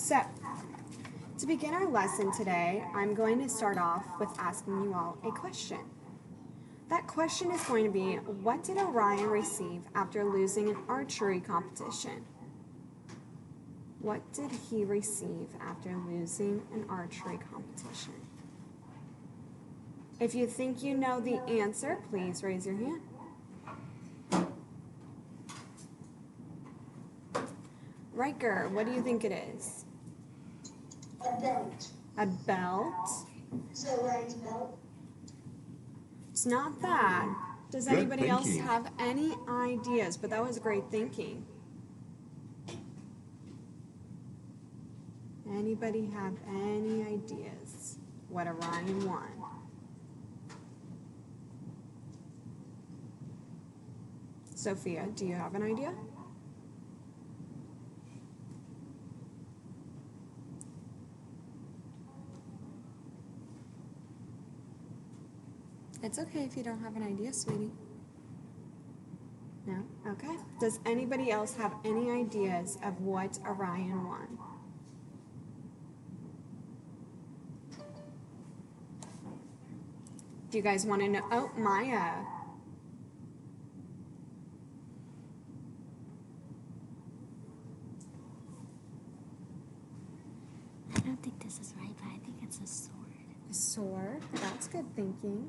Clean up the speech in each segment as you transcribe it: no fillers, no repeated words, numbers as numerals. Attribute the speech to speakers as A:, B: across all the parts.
A: So, to begin our lesson today, I'm going to start off with asking you all a question. That question is going to be, what did Orion receive after losing an archery competition? What did he receive after losing an archery competition? If you think you know the answer, please raise your hand. Riker, what do you think it is?
B: A belt.
A: A belt?
B: So Ryan's belt.
A: It's not that. Does
C: Good
A: anybody else
C: thinking.
A: have any ideas? But that was great thinking. Anybody have any ideas what Orion won? Sophia, do you have an idea? It's okay if you don't have an idea, sweetie. No? Okay. Does anybody else have any ideas of what Orion won? Do you guys want to know? Oh, Maya.
D: I don't think this is right, but I think it's a sword.
A: A sword. That's good thinking.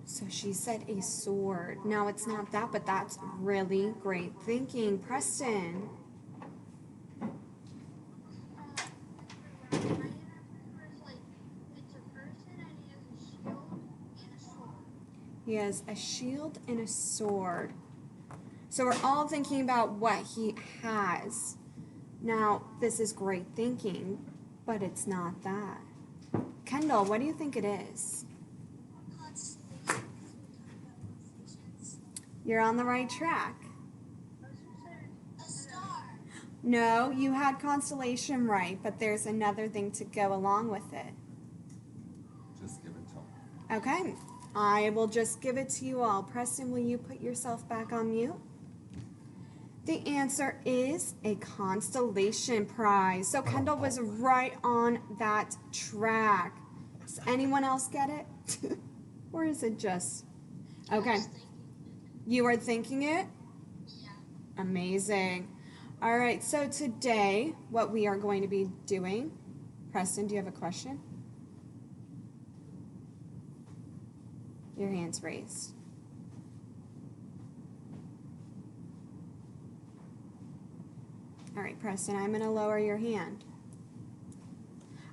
A: So she said a sword. No, it's not that, but that's really great thinking. Preston. He has a shield and a sword. So we're all thinking about what he has. Now, this is great thinking, but it's not that. Kendall, what do you think it is? You're on the right track.
B: A star.
A: No, you had constellation right, but there's another thing to go along with it.
C: Just give it to him.
A: Okay, I will just give it to you all. Preston, will you put yourself back on mute? The answer is a constellation prize. So Kendall was right on that track. Does anyone else get it? Or is it just... Okay. You are thinking it?
B: Yeah.
A: Amazing. All right, so today what we are going to be doing... Preston, do you have a question? Your hand's raised. All right, Preston, I'm going to lower your hand.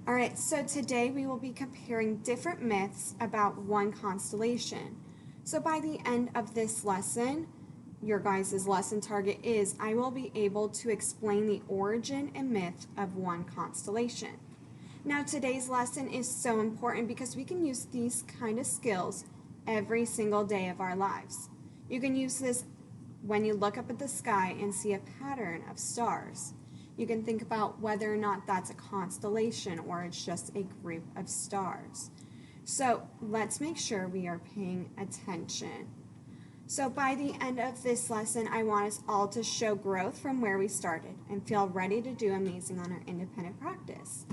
A: All right, so today we will be comparing different myths about one constellation. So by the end of this lesson, your guys' lesson target is I will be able to explain the origin and myth of one constellation. Now today's lesson is so important because we can use these kind of skills every single day of our lives. You can use this when you look up at the sky and see a pattern of stars. You can think about whether or not that's a constellation or it's just a group of stars. So let's make sure we are paying attention. So by the end of this lesson, I want us all to show growth from where we started and feel ready to do amazing on our independent practice.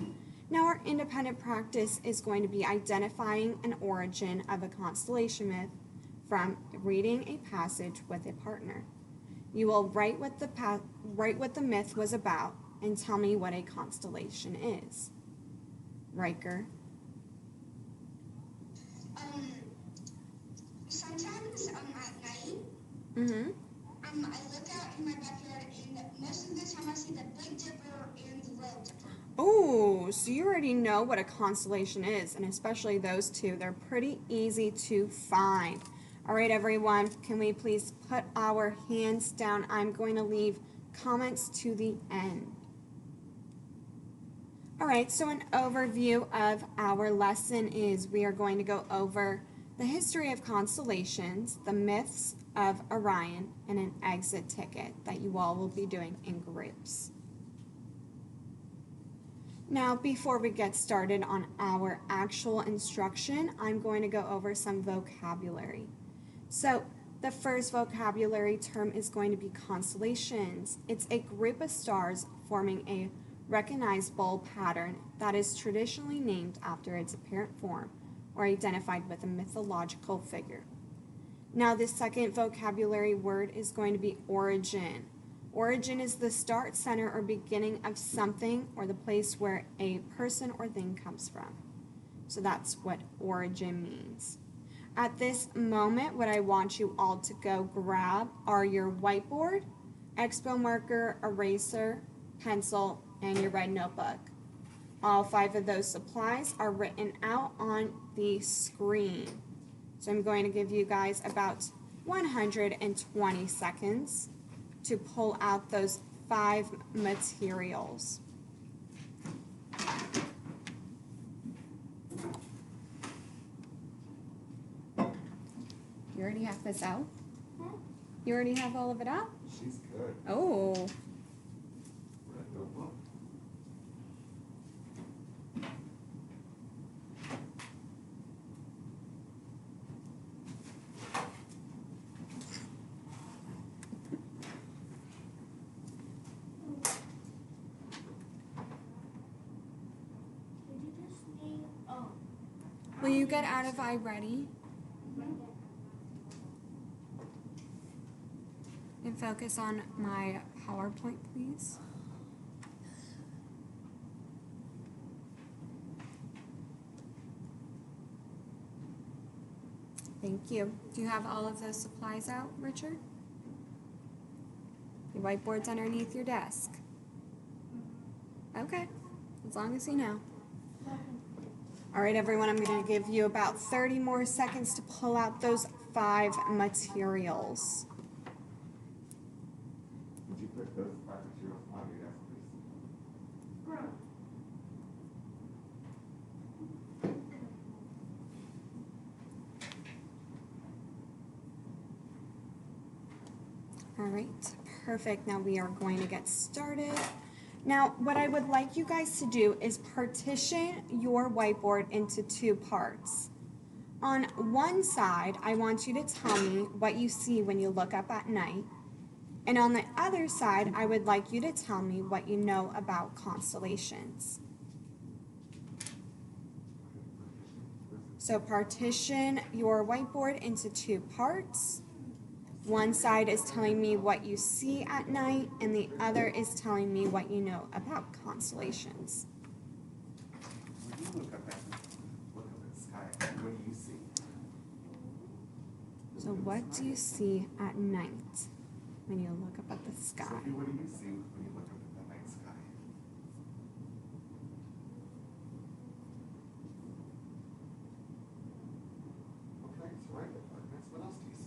A: Now our independent practice is going to be identifying an origin of a constellation myth from reading a passage with a partner. You will write what the myth was about and tell me what a constellation is. Riker.
B: Sometimes at night,
A: Mm-hmm.
B: I look out in my backyard and most of the time I see the Big Dipper and the Little Dipper.
A: Oh, so you already know what a constellation is, and especially those two. They're pretty easy to find. All right, everyone, can we please put our hands down? I'm going to leave comments to the end. All right, so an overview of our lesson is we are going to go over the history of constellations, the myths of Orion, and an exit ticket that you all will be doing in groups. Now, before we get started on our actual instruction, I'm going to go over some vocabulary. So, The first vocabulary term is going to be constellations. It's a group of stars forming a recognizable pattern that is traditionally named after its apparent form or identified with a mythological figure. Now, the second vocabulary word is going to be origin. Origin is the start, center, or beginning of something or the place where a person or thing comes from. So that's what origin means. At this moment, what I want you all to go grab are your whiteboard, expo marker, eraser, pencil, and your red notebook. All 5 of those supplies are written out on the screen. So I'm going to give you guys about 120 seconds to pull out those 5 materials. You already have this out? You already have all of it out?
C: She's good.
A: Oh.
C: Red notebook.
A: Will you get out of iReady and focus on my PowerPoint, please? Thank you. Do you have all of those supplies out, Richard? Your whiteboard's underneath your desk. Okay, as long as you know. All right, everyone, I'm going to give you about 30 more seconds to pull out those 5 materials.
C: Would you put those 5 materials on your desk, please?
A: All right, perfect. Now we are going to get started. Now, what I would like you guys to do is partition your whiteboard into 2 parts. On one side, I want you to tell me what you see when you look up at night. And on the other side, I would like you to tell me what you know about constellations. So partition your whiteboard into 2 parts. One side is telling me what you see at night, and the other is telling me what you know about constellations.
C: When you look up at the sky, what do you see?
A: So what do you see at night when you look up at the sky?
C: Sophie, what do you see when you look up at the night sky? Okay, so right. What else do you see?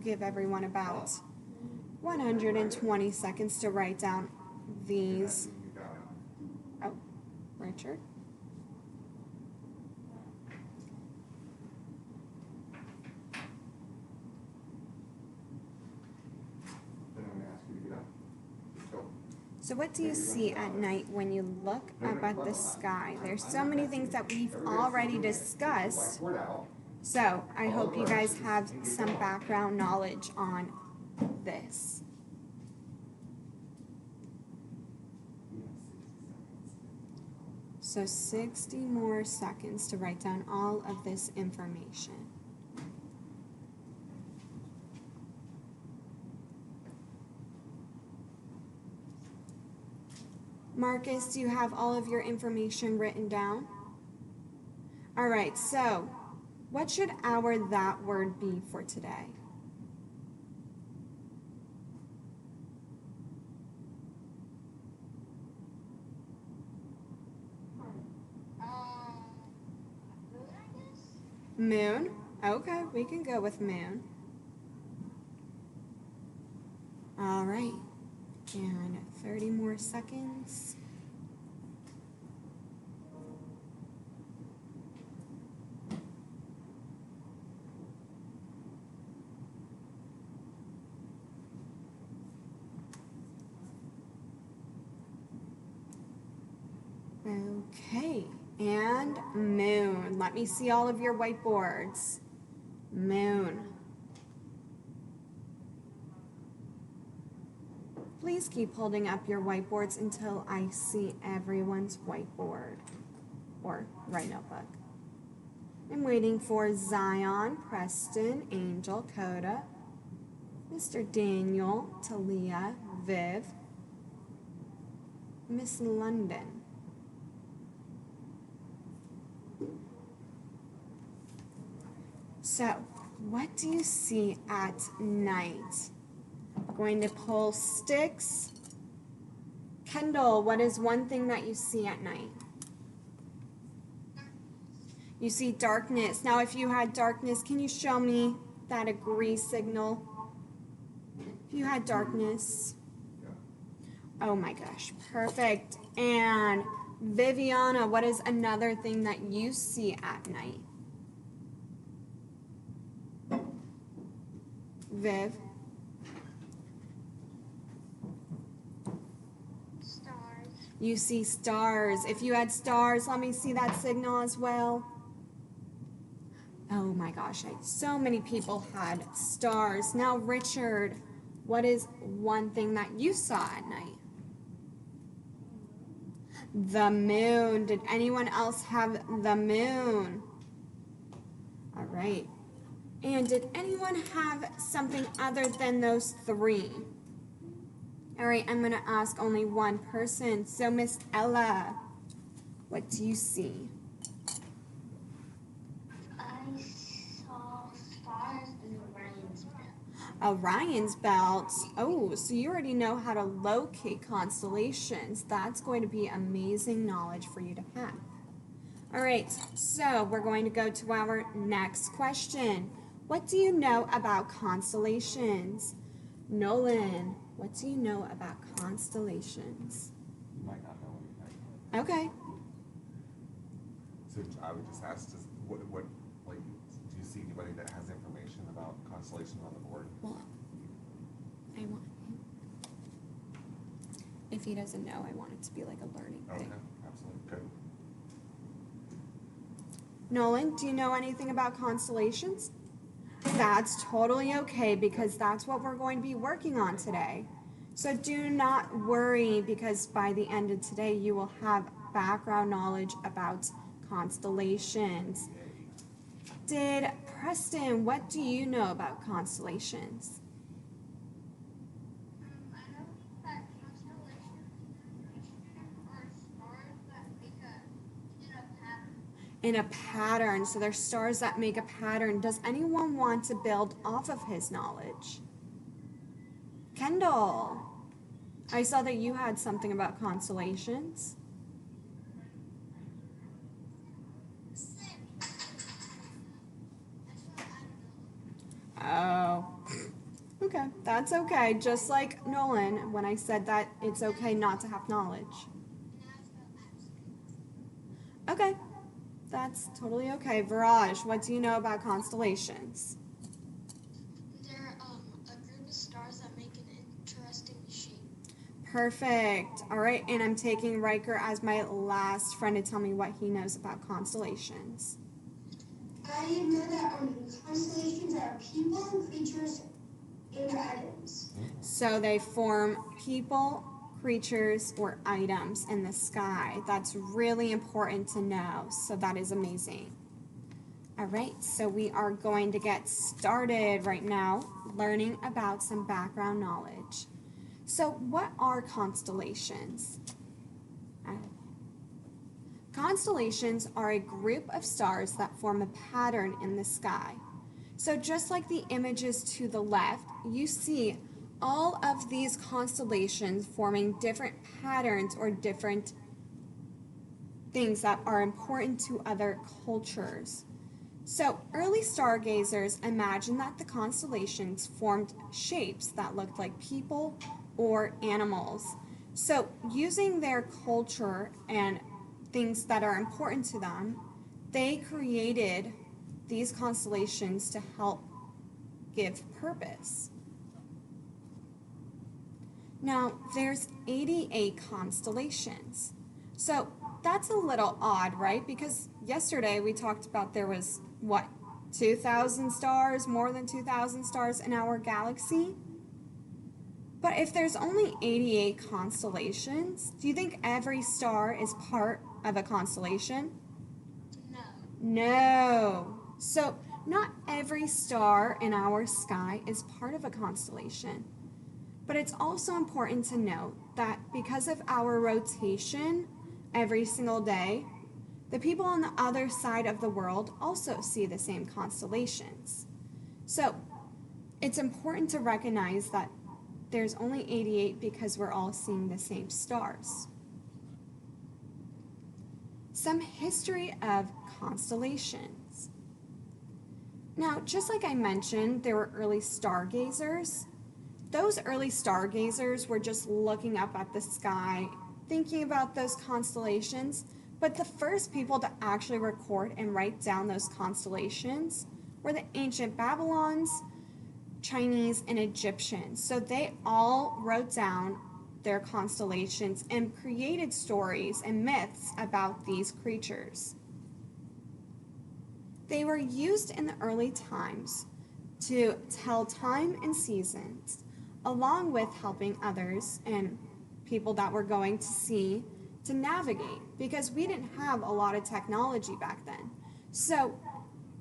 A: Give everyone about 120 seconds to write down these.
C: You got it.
A: Oh, Richard.
C: Then I'm going to ask you to get up. Go.
A: So what do you see at night when you look up at the sky? There's so many things that we've already discussed.
C: Whiteboard out.
A: So I hope you guys have some background knowledge on this.
C: You have 60 seconds.
A: So 60 more seconds to write down all of this information. Marcus, do you have all of your information written down? All right, so what should our that word be for today?
B: Moon, I guess?
A: Moon? Okay, we can go with moon. All right, and 30 more seconds. Okay, And moon. Let me see all of your whiteboards. Moon. Please keep holding up your whiteboards until I see everyone's whiteboard or right notebook. I'm waiting for Zion, Preston, Angel, Coda, Mr. Daniel, Talia, Viv, Miss London. So, what do you see at night? Going to pull sticks. Kendall, what is one thing that you see at night? You see darkness. Now, if you had darkness, can you show me that agree signal? If you had darkness. Oh my gosh, perfect. And Viviana, what is another thing that you see at night? Viv?
B: Stars.
A: You see stars. If you had stars, let me see that signal as well. Oh my gosh, so many people had stars. Now, Richard, what is one thing that you saw at night? The moon. Did anyone else have the moon? All right. And did anyone have something other than those three? All right, I'm going to ask only one person. So, Miss Ella, what do you see?
B: I saw stars in Orion's belt.
A: Orion's belt. Oh, so you already know how to locate constellations. That's going to be amazing knowledge for you to have. All right, so we're going to go to our next question. What do you know about constellations? Nolan, what do you know about constellations?
C: You might not know anything.
A: Okay.
C: So I would just ask, just what, like, do you see anybody that has information about constellations on the board?
A: Well, I want, if he doesn't know, I want it to be like a learning
C: Okay,
A: thing.
C: absolutely, good.
A: Nolan, do you know anything about constellations? That's totally okay because that's what we're going to be working on today. So do not worry because by the end of today you will have background knowledge about constellations. Did Preston, what do you know about constellations?
B: I know that constellations are stars that make a pattern.
A: In a pattern, so there's stars that make a pattern. Does anyone want to build off of his knowledge? Kendall, I saw that you had something about constellations. Oh, okay, that's okay. Just like Nolan, when I said that it's okay not to have knowledge. Okay, that's totally okay. Viraj, what do you know about constellations?
B: They're a group of stars that make an interesting shape.
A: Perfect. All right, and I'm taking Riker as my last friend to tell me what he knows about constellations.
B: I know that constellations are people, creatures, and items.
A: So they form people, creatures, or items in the sky. That's really important to know. So that is amazing. All right, so we are going to get started right now learning about some background knowledge. So what are constellations? Constellations are a group of stars that form a pattern in the sky. So just like the images to the left, you see all of these constellations forming different patterns or different things that are important to other cultures. So early stargazers imagined that the constellations formed shapes that looked like people or animals. So using their culture and things that are important to them, they created these constellations to help give purpose. Now, there's 88 constellations. So that's a little odd, right? Because yesterday we talked about there was, what, 2,000 stars, more than 2,000 stars in our galaxy? But if there's only 88 constellations, do you think every star is part of a constellation?
B: No.
A: No. So, not every star in our sky is part of a constellation. But it's also important to note that because of our rotation every single day, the people on the other side of the world also see the same constellations. So, it's important to recognize that there's only 88 because we're all seeing the same stars. Some history of constellations. Now, just like I mentioned, there were early stargazers. Those early stargazers were just looking up at the sky, thinking about those constellations, but the first people to actually record and write down those constellations were the ancient Babylons, Chinese, and Egyptians. So they all wrote down their constellations and created stories and myths about these creatures. They were used in the early times to tell time and seasons, along with helping others and people that were going to sea to navigate, because we didn't have a lot of technology back then. So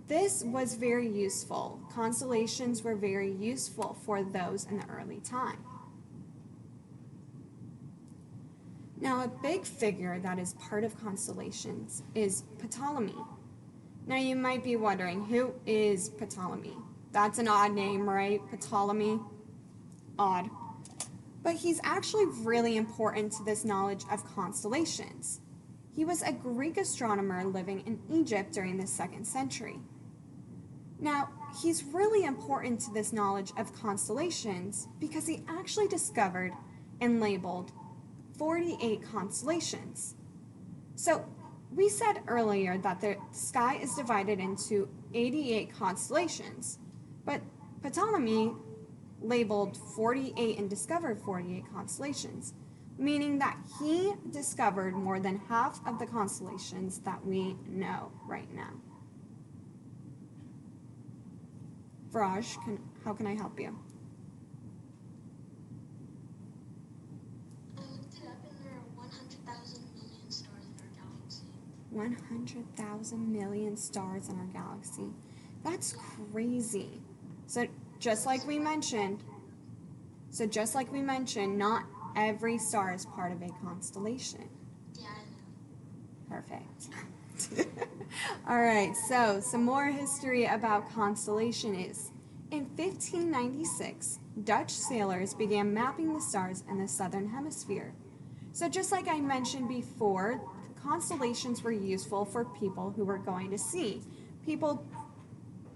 A: this was very useful. Constellations were very useful for those in the early time. Now, a big figure that is part of constellations is Ptolemy. Now, you might be wondering, who is Ptolemy? That's an odd name, right? Ptolemy. Odd. But he's actually really important to this knowledge of constellations. He was a Greek astronomer living in Egypt during the 2nd century. Now, he's really important to this knowledge of constellations because he actually discovered and labeled 48 constellations. So, we said earlier that the sky is divided into 88 constellations, but Ptolemy labeled 48 and discovered 48 constellations, meaning that he discovered more than half of the constellations that we know right now. Viraj, how can I help you?
B: I looked it up and there are 100,000 million stars in our galaxy.
A: 100,000 million stars in our galaxy. That's crazy. So just like we mentioned, not every star is part of a constellation.
B: Yeah, I know.
A: Perfect. All right, so some more history about constellation is, in 1596, Dutch sailors began mapping the stars in the southern hemisphere. So just like I mentioned before, constellations were useful for people who were going to sea. People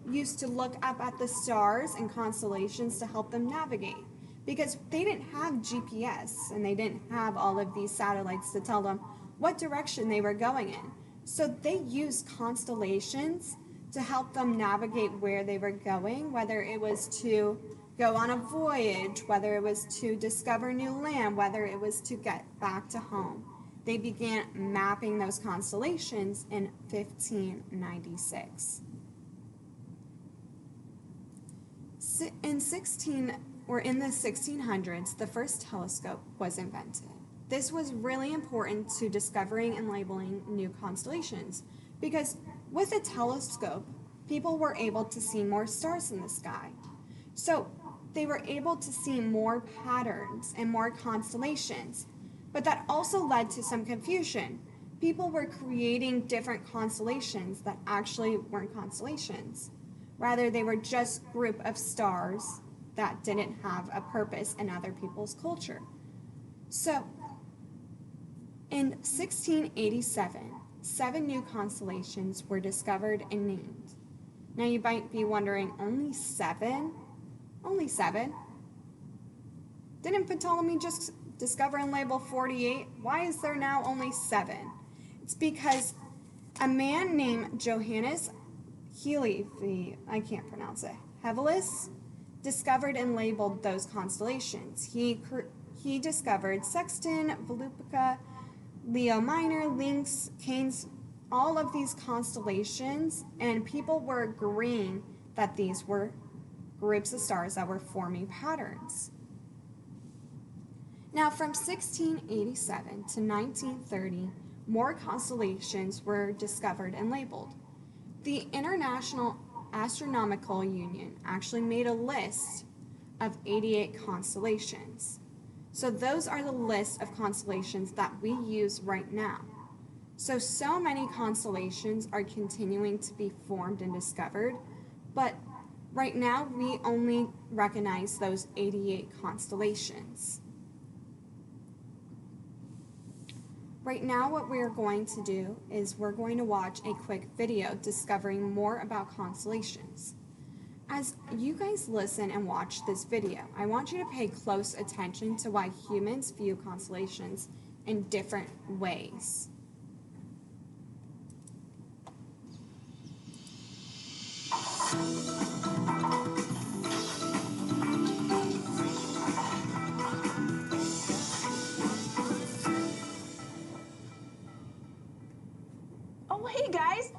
A: used to look up at the stars and constellations to help them navigate because they didn't have GPS and they didn't have all of these satellites to tell them what direction they were going in. So they used constellations to help them navigate where they were going, whether it was to go on a voyage, whether it was to discover new land, whether it was to get back to home. They began mapping those constellations in 1596. In the 1600s, the first telescope was invented. This was really important to discovering and labeling new constellations because with a telescope, people were able to see more stars in the sky. So they were able to see more patterns and more constellations, but that also led to some confusion. People were creating different constellations that actually weren't constellations. Rather, they were just a group of stars that didn't have a purpose in other people's culture. So, in 1687, 7 new constellations were discovered and named. Now you might be wondering, only 7? Only 7? Didn't Ptolemy just discover and label 48? Why is there now only 7? It's because a man named Johannes Hevelius discovered and labeled those constellations. He discovered Sextant, Volupia, Leo Minor, Lynx, Canes, all of these constellations, and people were agreeing that these were groups of stars that were forming patterns. Now, from 1687 to 1930, more constellations were discovered and labeled. The International Astronomical Union actually made a list of 88 constellations. So those are the list of constellations that we use right now. So many constellations are continuing to be formed and discovered, but right now we only recognize those 88 constellations. Right now what we're going to do is we're going to watch a quick video discovering more about constellations. As you guys listen and watch this video, I want you to pay close attention to why humans view constellations in different ways.
E: Oh, hey guys!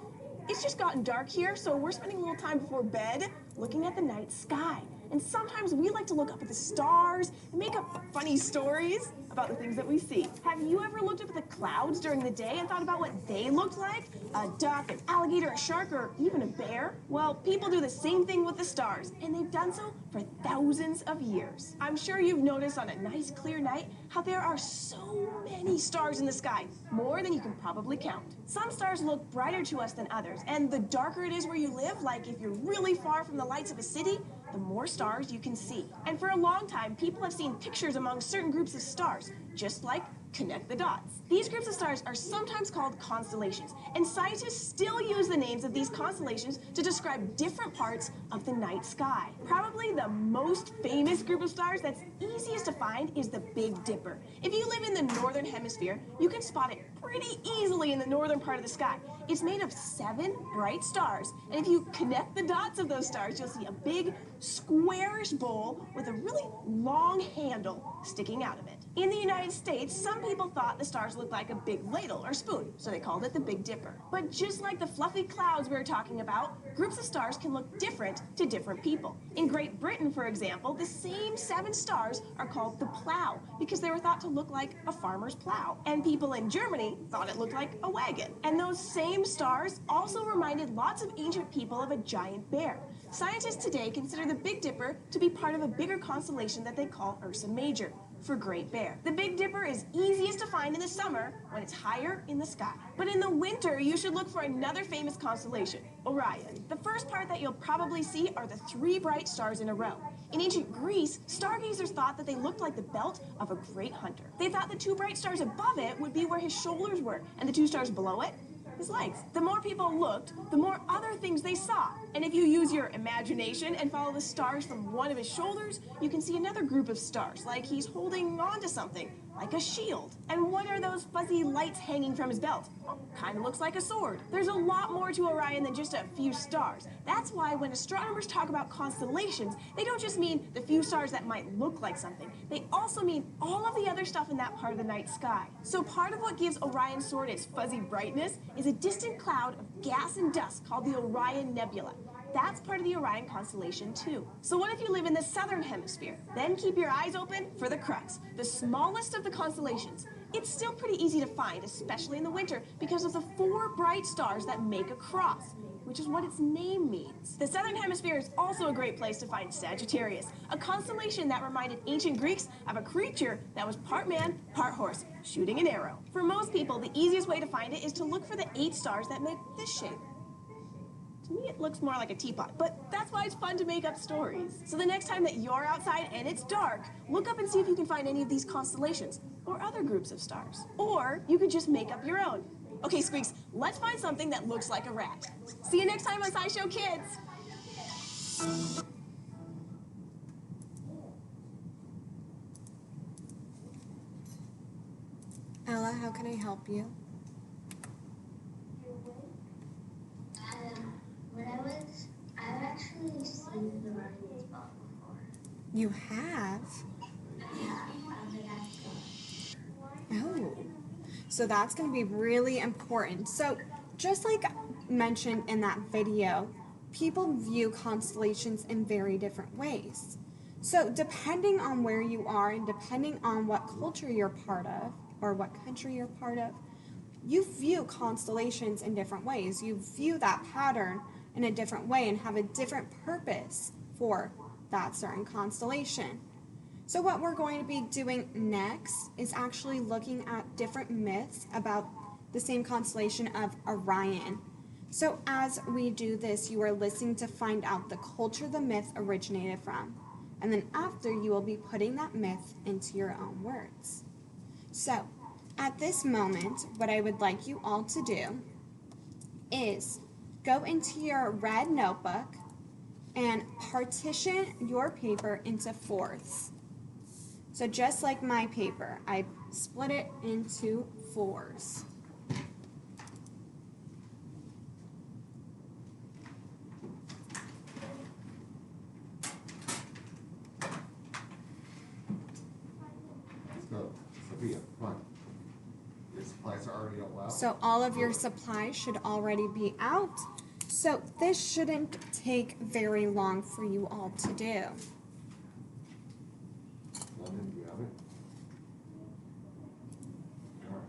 E: It's just gotten dark here, so we're spending a little time before bed looking at the night sky. And sometimes we like to look up at the stars and make up funny stories about the things that we see. Have you ever looked up at the clouds during the day and thought about what they looked like? A duck, an alligator, a shark, or even a bear? Well, people do the same thing with the stars, and they've done so for thousands of years. I'm sure you've noticed on a nice clear night how there are so many stars in the sky, more than you can probably count. Some stars look brighter to us than others, and the darker it is where you live, like if you're really far from the lights of a city, the more stars you can see. And for a long time, people have seen pictures among certain groups of stars, just like connect the dots. These groups of stars are sometimes called constellations, and scientists still use the names of these constellations to describe different parts of the night sky. Probably the most famous group of stars that's easiest to find is the Big Dipper. If you live in the northern hemisphere, you can spot it pretty easily in the northern part of the sky. It's made of 7 bright stars, and if you connect the dots of those stars, you'll see a big, squarish bowl with a really long handle sticking out of it. In the United States, some people thought the stars looked like a big ladle or spoon, so they called it the Big Dipper. But just like the fluffy clouds we were talking about, groups of stars can look different to different people. In Great Britain, for example, the same 7 stars are called the Plough because they were thought to look like a farmer's plow. And people in Germany thought it looked like a wagon. And those same stars also reminded lots of ancient people of a giant bear. Scientists today consider the Big Dipper to be part of a bigger constellation that they call Ursa Major, for Great Bear. The Big Dipper is easiest to find in the summer when it's higher in the sky. But in the winter, you should look for another famous constellation, Orion. The first part that you'll probably see are the 3 bright stars in a row. In ancient Greece, stargazers thought that they looked like the belt of a great hunter. They thought the 2 bright stars above it would be where his shoulders were, and the 2 stars below it, his legs. The more people looked, the more other things they saw. And if you use your imagination and follow the stars from one of his shoulders, you can see another group of stars, like he's holding on to something, like a shield. And what are those fuzzy lights hanging from his belt? Well, kind of looks like a sword. There's a lot more to Orion than just a few stars. That's why when astronomers talk about constellations, they don't just mean the few stars that might look like something. They also mean all of the other stuff in that part of the night sky. So part of what gives Orion's sword its fuzzy brightness is a distant cloud of gas and dust called the Orion Nebula. That's part of the Orion constellation too. So what if you live in the southern hemisphere? Then keep your eyes open for the Crux, the smallest of the constellations. It's still pretty easy to find, especially in the winter, because of the 4 bright stars that make a cross, which is what its name means. The southern hemisphere is also a great place to find Sagittarius, a constellation that reminded ancient Greeks of a creature that was part man, part horse, shooting an arrow. For most people, the easiest way to find it is to look for the 8 stars that make this shape. To me, it looks more like a teapot, but that's why it's fun to make up stories. So the next time that you're outside and it's dark, look up and see if you can find any of these constellations or other groups of stars. Or you could just make up your own. Okay, Squeaks, let's find something that looks like a rat. See you next time on SciShow Kids.
A: Ella, how can I help you?
B: I've actually seen the Ryan's ball before.
A: You have?
B: Yeah, I was like,
A: Oh. So that's going to be really important. So just like mentioned in that video, people view constellations in very different ways. So depending on where you are and depending on what culture you're part of or what country you're part of, you view constellations in different ways. You view that pattern in a different way and have a different purpose for that certain constellation. So what we're going to be doing next is actually looking at different myths about the same constellation of Orion. So as we do this, you are listening to find out the culture the myth originated from. And then after, you will be putting that myth into your own words. So at this moment, what I would like you all to do is go into your red notebook and partition your paper into fourths. So just like my paper, I split it into fours.
C: So, Sophia, come on. Your supplies are already out loud.
A: So all of your supplies should already be out. So this shouldn't take very long for you all to do.
C: London, do you have it? All right.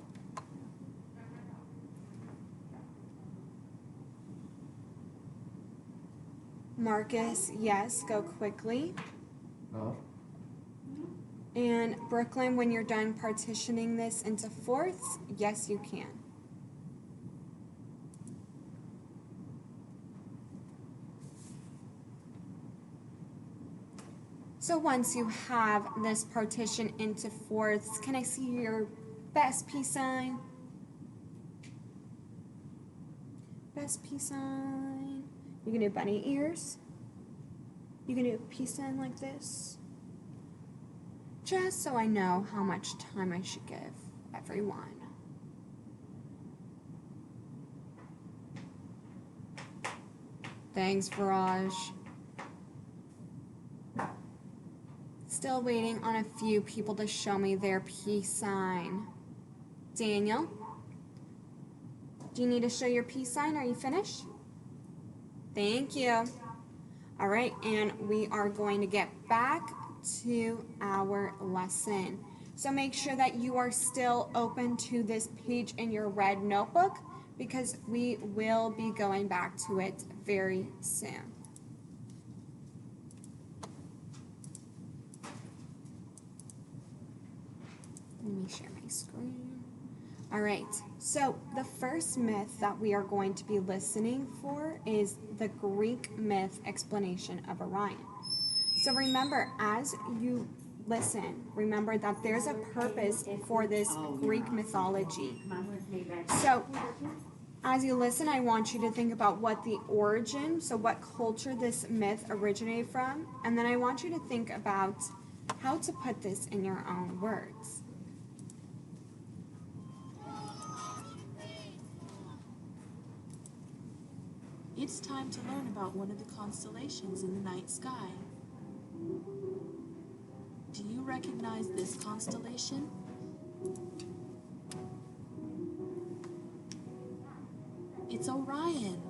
A: Marcus, yes, go quickly.
C: No?
A: And Brooklyn, when you're done partitioning this into fourths, yes, you can. So once you have this partition into fourths, can I see your best peace sign? Best peace sign. You can do bunny ears. You can do a peace sign like this. Just so I know how much time I should give everyone. Thanks, Viraj. Still waiting on a few people to show me their peace sign. Daniel, do you need to show your peace sign? Are you finished? Thank you. All right, and we are going to get back to our lesson. So make sure that you are still open to this page in your red notebook because we will be going back to it very soon. Let me share my screen. All right, so the first myth that we are going to be listening for is the Greek myth explanation of Orion. So remember, as you listen, remember that there's a purpose for this Greek mythology. So as you listen, I want you to think about what the origin, so what culture this myth originated from, and then I want you to think about how to put this in your own words.
F: It's time to learn about one of the constellations in the night sky. Do you recognize this constellation? It's Orion.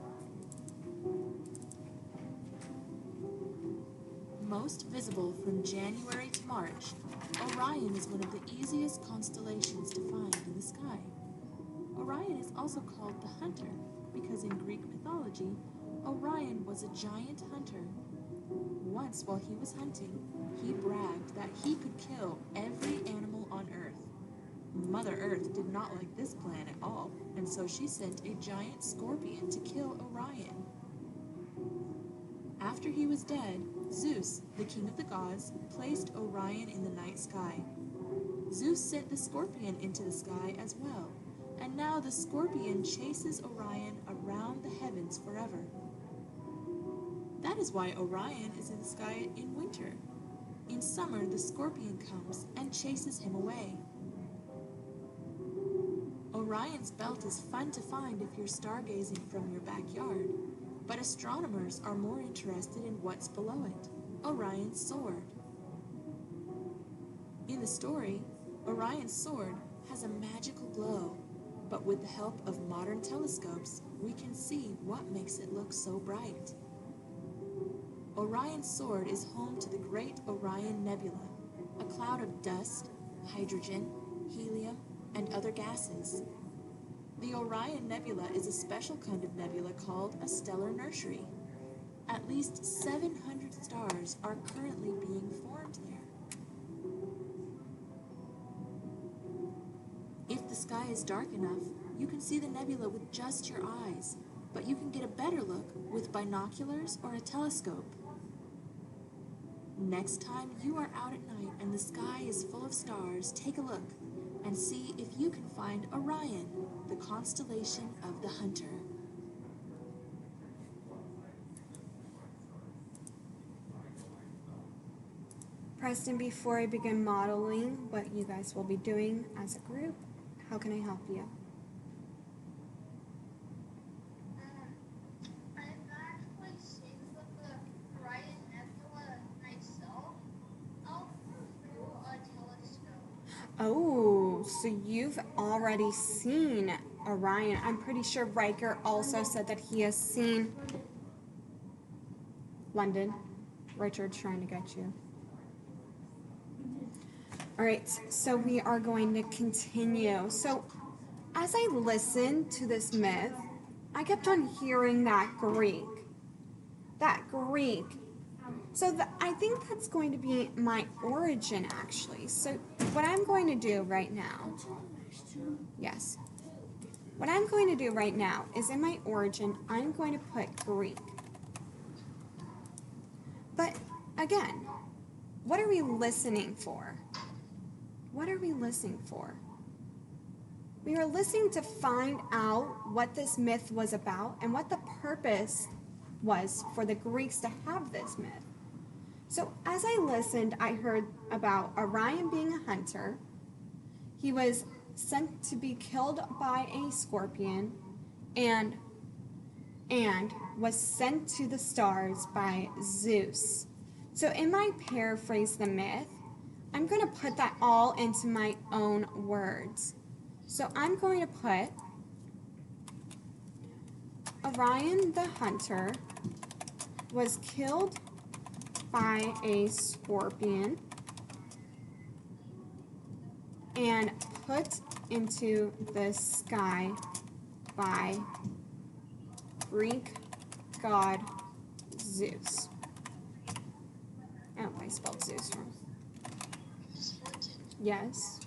F: Most visible from January to March, Orion is one of the easiest constellations to find in the sky. Orion is also called the Hunter because in Greek mythology, Orion was a giant hunter. Once while he was hunting, he bragged that he could kill every animal on Earth. Mother Earth did not like this plan at all, and so she sent a giant scorpion to kill Orion. After he was dead, Zeus, the king of the gods, placed Orion in the night sky. Zeus sent the scorpion into the sky as well, and now the scorpion chases Orion around the heavens forever. That is why Orion is in the sky in winter. In summer, the scorpion comes and chases him away. Orion's belt is fun to find if you're stargazing from your backyard, but astronomers are more interested in what's below it, Orion's sword. In the story, Orion's sword has a magical glow, but with the help of modern telescopes, we can see what makes it look so bright. Orion's sword is home to the Great Orion Nebula, a cloud of dust, hydrogen, helium, and other gases. The Orion Nebula is a special kind of nebula called a stellar nursery. At least 700 stars are currently being formed there. If the sky is dark enough, you can see the nebula with just your eyes, but you can get a better look with binoculars or a telescope. Next time you are out at night and the sky is full of stars, take a look and see if you can find Orion, the constellation of the Hunter.
A: Preston, before I begin modeling what you guys will be doing as a group, how can I help you?
B: I've actually seen the Orion Nebula myself out through a telescope.
A: Oh, so you've already seen Orion. I'm pretty sure Riker also said that he has seen London. Richard's trying to get you. All right, so we are going to continue. So as I listened to this myth, I kept on hearing that Greek. That Greek. So I think that's going to be my origin, actually. So what I'm going to do right now, yes. What I'm going to do right now is in my origin, I'm going to put Greek. But again, what are we listening for? What are we listening for? We are listening to find out what this myth was about and what the purpose was for the Greeks to have this myth. So as I listened, I heard about Orion being a hunter. He was sent to be killed by a scorpion and was sent to the stars by Zeus. So in my paraphrase the myth, I'm going to put that all into my own words. So I'm going to put Orion the hunter was killed by a scorpion and put into the sky by Greek god Zeus. Oh, I spelled Zeus wrong.
B: Miss Fortune,
A: Yes.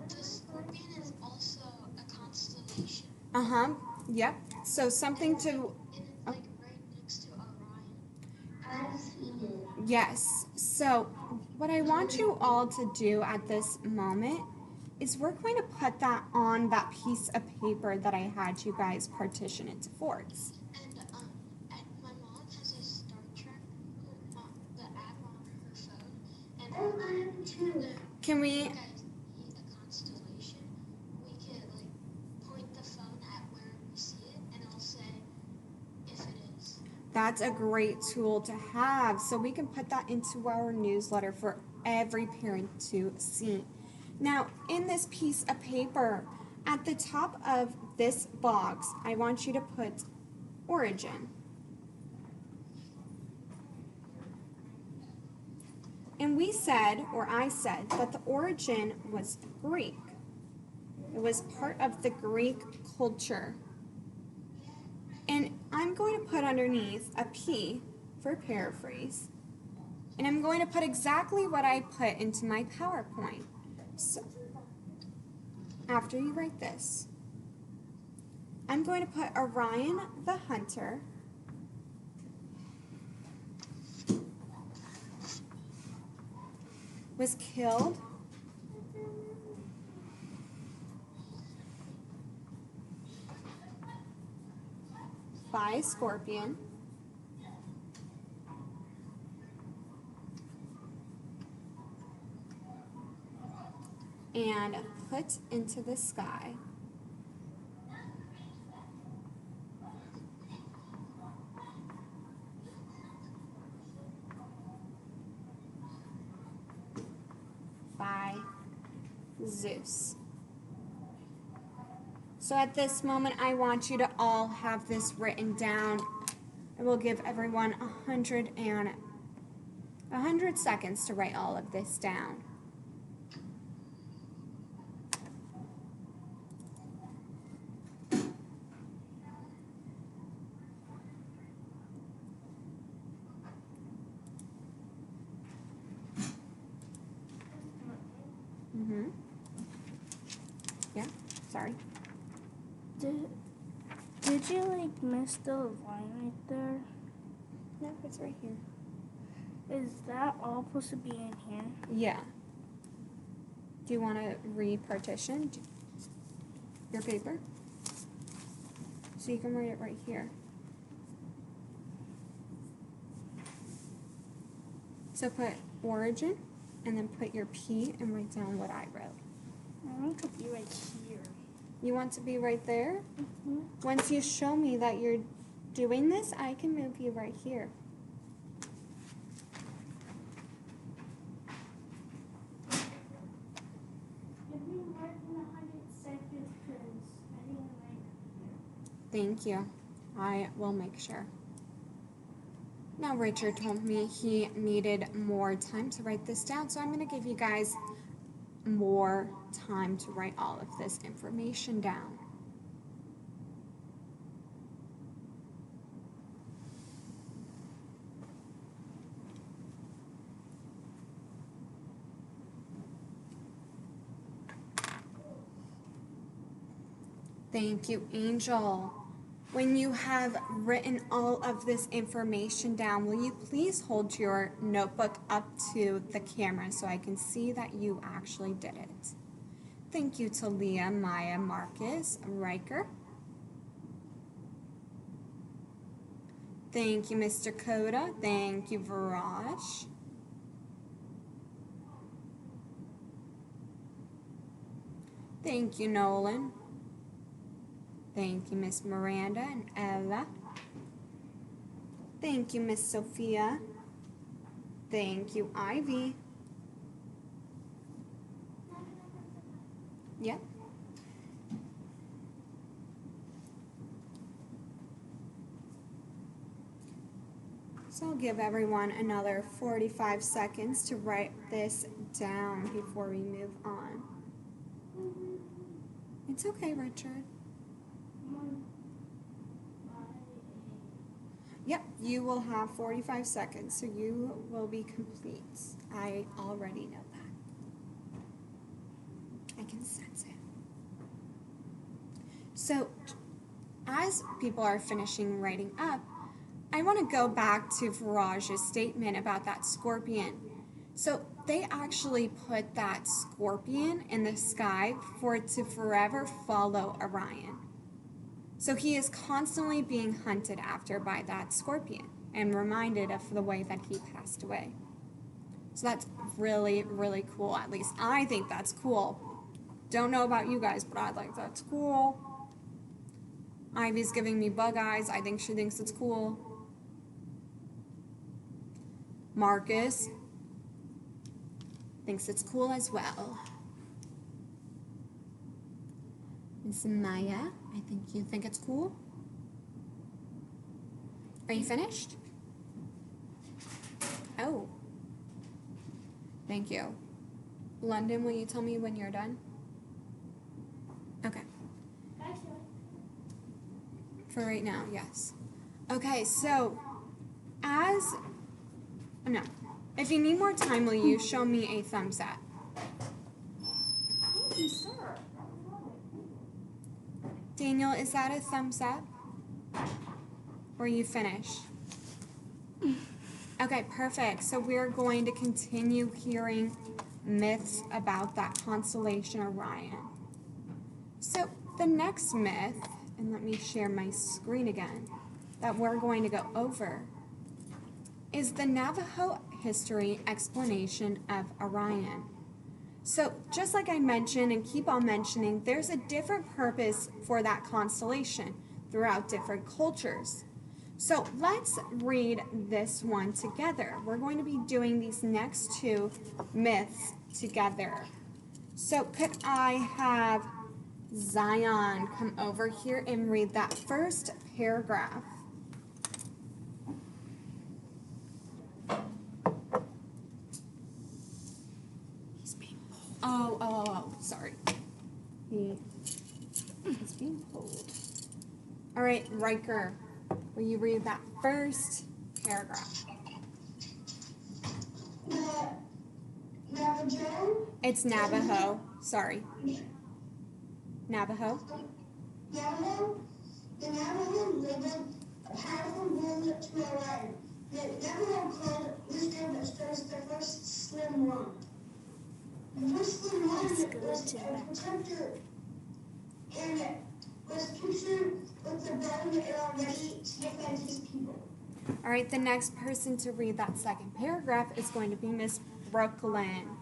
B: the scorpion is also a constellation.
A: Uh-huh. Yep. So something to...
B: And it's like right next to Orion. I've seen it.
A: Yes. So what I want you all to do at this moment is we're going to put that on that piece of paper that I had you guys partition into forts.
B: And my mom has a Star Trek, the app on her phone, and I have too.
A: Can we...
B: You guys need a constellation. We could like point the phone at where we see it, and it'll say if it is.
A: That's a great tool to have. So we can put that into our newsletter for every parent to see. Now, in this piece of paper, at the top of this box, I want you to put origin. And we said, or I said, that the origin was Greek. It was part of the Greek culture. And I'm going to put underneath a P for paraphrase. And I'm going to put exactly what I put into my PowerPoint. So, after you write this, I'm going to put Orion the hunter was killed by a scorpion and put into the sky by Zeus. So at this moment, I want you to all have this written down. I will give everyone 100 seconds to write all of this down. Yeah, sorry.
D: Did you like miss the line right there?
A: No, it's right here.
D: Is that all supposed to be in here?
A: Yeah. Do you want to repartition your paper? So you can write it right here. So put origin and then put your P and write down what I wrote.
D: I want to be right here.
A: You want to be right there?
D: Mm-hmm.
A: Once you show me that you're doing this, I can move you right here.
D: Give me more than 100 seconds because I didn't like.
A: Thank you. I will make sure. Now, Richard told me he needed more time to write this down, so I'm going to give you guys more time to write all of this information down. Thank you, Angel. When you have written all of this information down, will you please hold your notebook up to the camera so I can see that you actually did it? Thank you to Leah, Maya, Marcus, Riker. Thank you, Mr. Coda. Thank you, Viraj. Thank you, Nolan. Thank you, Miss Miranda and Ella. Thank you, Miss Sophia. Thank you, Ivy. Yep. So I'll give everyone another 45 seconds to write this down before we move on. It's okay, Richard. Yep, you will have 45 seconds, so you will be complete. I already know that. I can sense it. So, as people are finishing writing up, I want to go back to Viraj's statement about that scorpion. So, they actually put that scorpion in the sky for it to forever follow Orion. So he is constantly being hunted after by that scorpion and reminded of the way that he passed away. So that's really, really cool. At least I think that's cool. Don't know about you guys, but I think that's cool. Ivy's giving me bug eyes. I think she thinks it's cool. Marcus thinks it's cool as well. Miss Maya, I think you think it's cool. Are you finished? Oh. Thank you. London, will you tell me when you're done? Okay. For right now, yes. Okay, so if you need more time, will you show me a thumbs up?
E: Thank you, sir.
A: Daniel, is that a thumbs up? Or you finished? Okay, perfect. So we're going to continue hearing myths about that constellation Orion. So the next myth, and let me share my screen again, that we're going to go over is the Navajo history explanation of Orion. So just like I mentioned and keep on mentioning, there's a different purpose for that constellation throughout different cultures. So let's read this one together. We're going to be doing these next two myths together. So could I have Zion, come over here and read that first paragraph.
F: He's being pulled.
A: Oh, sorry. He's being pulled. All right, Riker, will you read that first paragraph?
D: Navajo.
A: It's Navajo, sorry. Navajo?
D: Navajo. The Navajo labeled a powerful wound to Orion. The Navajo called Wisdom that starts the first Slim One. The first Slim One was a protector and was pictured with the bow and arrow ready to defend his people.
A: All right, the next person to read that second paragraph is going to be Miss Brooklyn.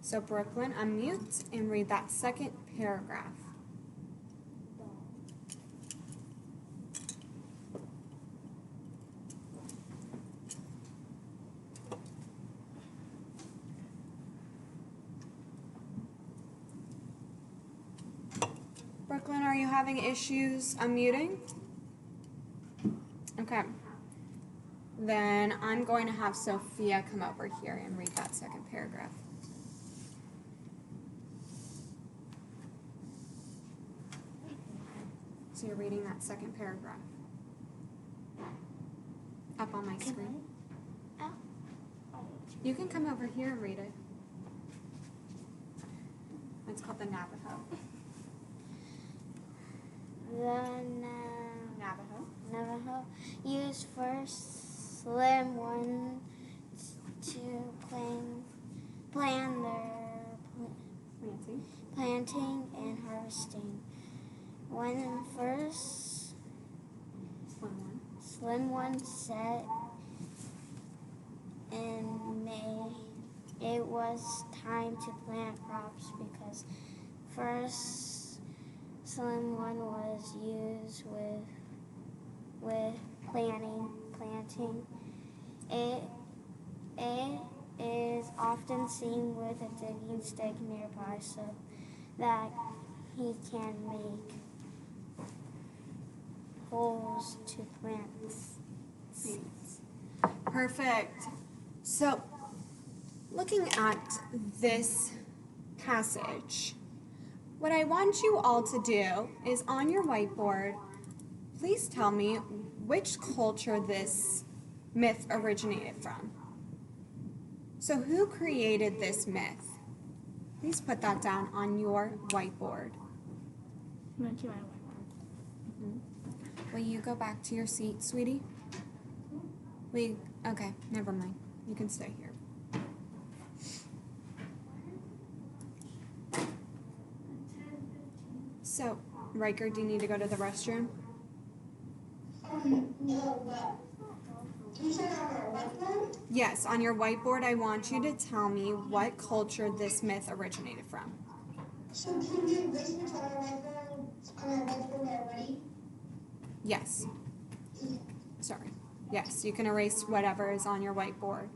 A: So Brooklyn, unmute and read that second paragraph. Brooklyn, are you having issues unmuting? Okay. Then I'm going to have Sophia come over here and read that second paragraph. So you're reading that second paragraph. Up on my screen. You can come over here and read it. It's called the Navajo.
G: Navajo used first Slim One to plan their planting and harvesting. When first Slim One set in May, it was time to plant crops because first Slim One was used with planting. It is often seen with a digging stick nearby so that he can make holes to plant seeds.
A: Perfect. So, looking at this passage, what I want you all to do is on your whiteboard, please tell me which culture this myth originated from. So who created this myth? Please put that down on your whiteboard. Will you go back to your seat, sweetie? Okay, never mind. You can stay here. So, Riker, do you need to go to the restroom?
D: No, but you said on our whiteboard?
A: Yes, on your whiteboard, I want you to tell me what culture this myth originated from.
D: So can you erase what's on our whiteboard already?
A: Yes. Sorry. Yes, you can erase whatever is on your whiteboard.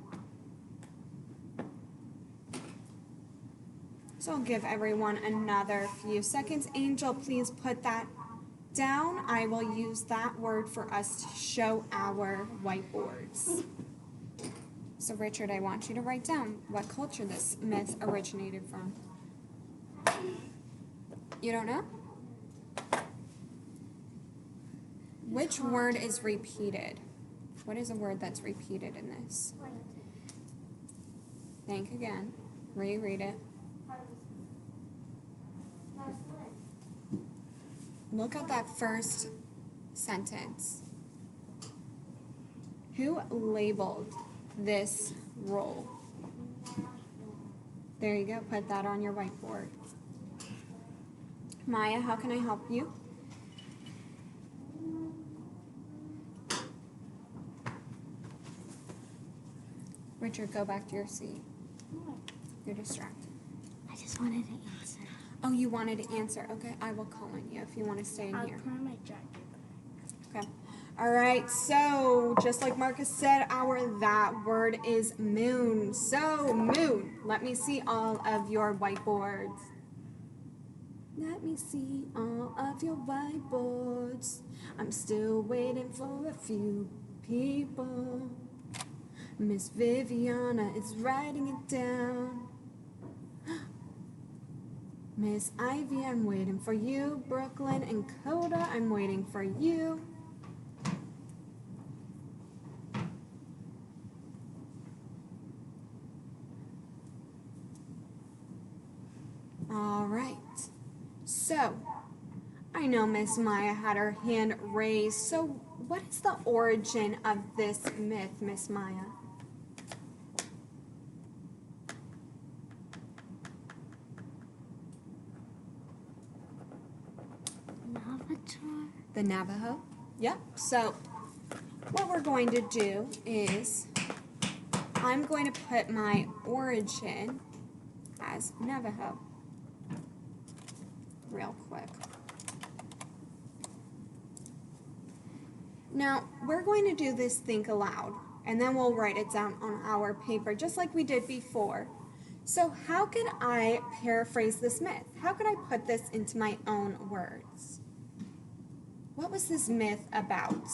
A: So I'll give everyone another few seconds. Angel, please put that down. I will use that word for us to show our whiteboards. So Richard, I want you to write down what culture this myth originated from. You don't know? Which word is repeated? What is a word that's repeated in this? Think again. Reread it. Look at that first sentence. Who labeled this role? There you go. Put that on your whiteboard. Maya, how can I help you? Richard, go back to your seat. You're distracted.
G: I just wanted to answer.
A: Oh, you wanted to answer. Okay, I will call on you if you want to stay in
G: I'll
A: here.
G: put on my jacket.
A: Okay. All right, so just like Marcus said, that word is moon. So moon, let me see all of your whiteboards. Let me see all of your whiteboards. I'm still waiting for a few people. Miss Viviana is writing it down. Miss Ivy, I'm waiting for you. Brooklyn and Coda, I'm waiting for you. All right. So, I know Miss Maya had her hand raised. So, what is the origin of this myth, Miss Maya?
G: Navajo.
A: The Navajo? Yep. So, what we're going to do is I'm going to put my origin as Navajo. Real quick. Now, we're going to do this think aloud, and then we'll write it down on our paper, just like we did before. So how could I paraphrase this myth? How could I put this into my own words? What was this myth about?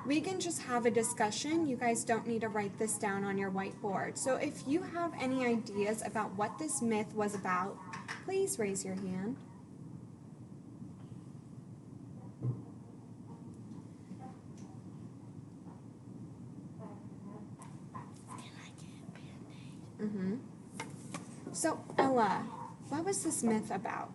A: We can just have a discussion. You guys don't need to write this down on your whiteboard. So if you have any ideas about what this myth was about, please raise your hand. So Ella, what was this myth about?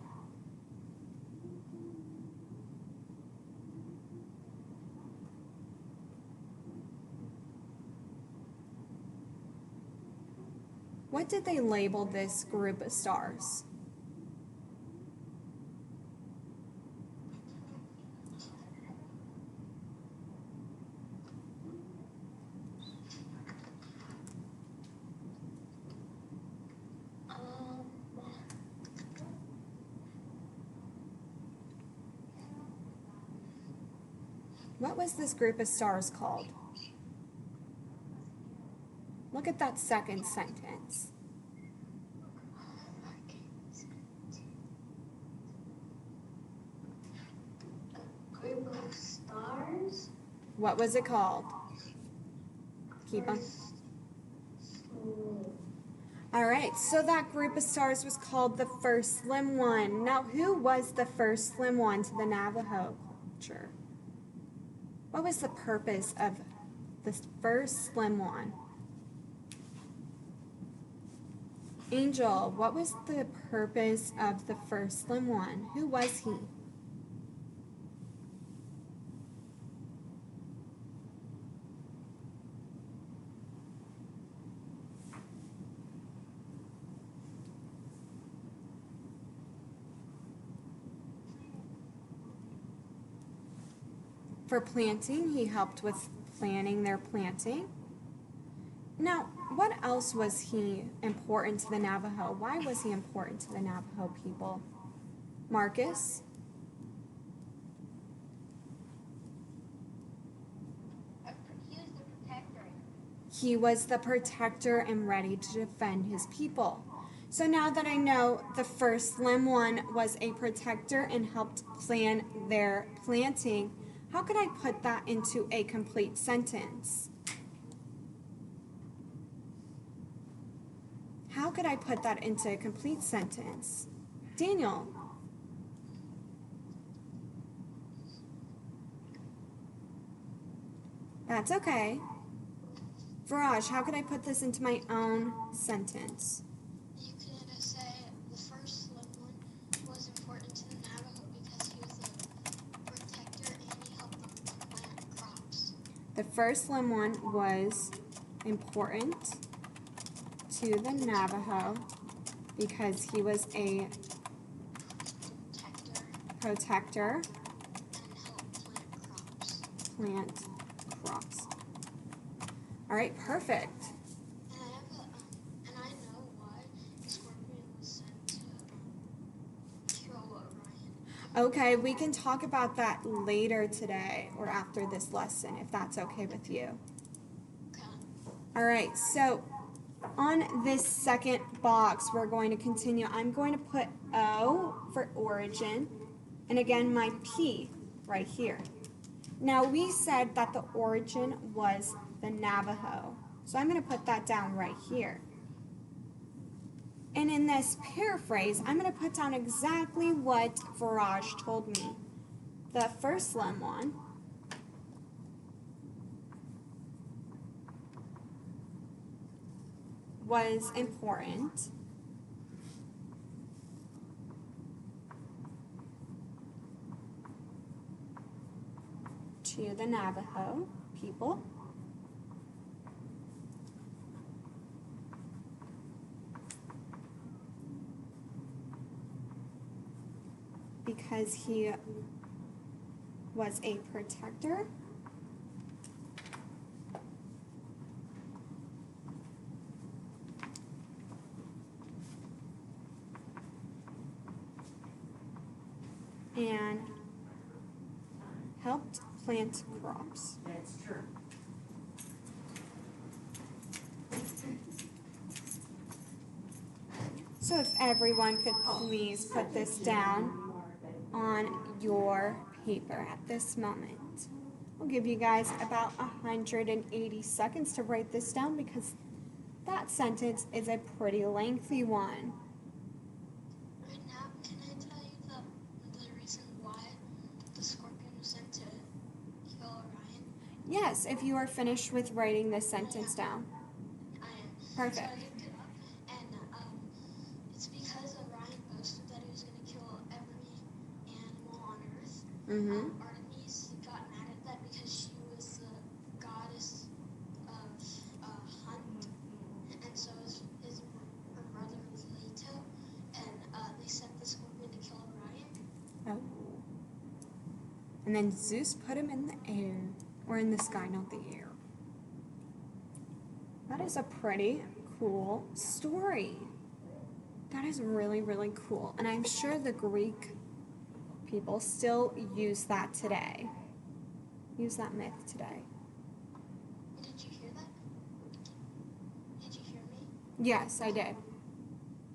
A: What did they label this group of stars? What was this group of stars called? Look at that second sentence.
B: Group of stars?
A: What was it called? Keep on. All right, so that group of stars was called the first slim one. Now, who was the first slim one to the Navajo culture? What was the purpose of this first slim one? Angel, what was the purpose of the first slim one? Who was he? For planting, he helped with planning their planting. Now, what else was he important to the Navajo? Why was he important to the Navajo people? Marcus?
B: He was the protector.
A: He was the protector and ready to defend his people. So now that I know the first slim one was a protector and helped plan their planting, how could I put that into a complete sentence? How could I put that into a complete sentence? Daniel. That's okay. Viraj, how could I put this into my own sentence?
B: You could say the first slim one was important to the Navajo because he was a protector and he helped them plant crops.
A: The first slim one was important to the Navajo because he was a protector
B: And helped
A: plant crops. All right, perfect.
B: And I know why Scorpion was sent to
A: Okay, we can talk about that later today or after this lesson if that's okay with you.
B: Okay.
A: All right, so on this second box, we're going to continue. I'm going to put O for origin, and again, my P right here. Now, we said that the origin was the Navajo, so I'm going to put that down right here. And in this paraphrase, I'm going to put down exactly what Viraj told me. The first slim one was important to the Navajo people. Because he was a protector and helped plant crops.
H: That's true.
A: So if everyone could please put this down on your paper at this moment. I'll give you guys about 180 seconds to write this down because that sentence is a pretty lengthy one.
B: Right now, can I tell you the reason why the scorpion was sent to kill Orion?
A: Yes, if you are finished with writing this sentence down.
B: I am.
A: Perfect.
B: So I looked it up, and it's because Orion boasted that he was going to kill every animal on Earth.
A: Mm-hmm.
B: Artemis got mad at that because she was the goddess of hunt, and so her brother was Leto, and they sent the scorpion to kill Orion.
A: Oh. And then Zeus put him in the air, or in the sky, not the air. That is a pretty cool story. That is really, really cool. And I'm sure the Greek people still use that today. Use that myth today.
B: Did you hear that? Did you hear me?
A: Yes, I did.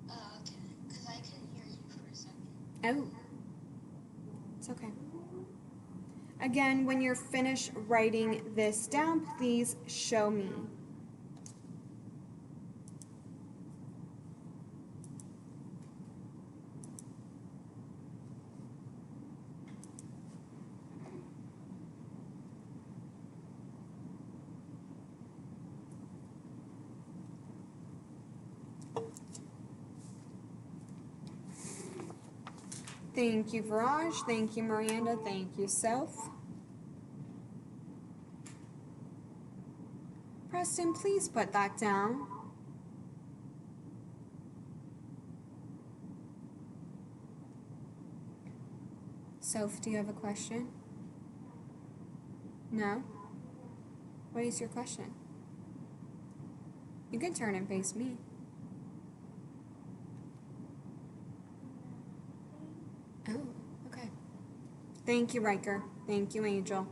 B: Oh, okay. Because I couldn't hear you for a second.
A: Oh. It's okay. Again, when you're finished writing this down, please show me. Thank you, Viraj. Thank you, Miranda. Thank you, Soph. Preston, please put that down. Soph, do you have a question? No? What is your question? You can turn and face me. Oh, okay. Thank you, Riker. Thank you, Angel.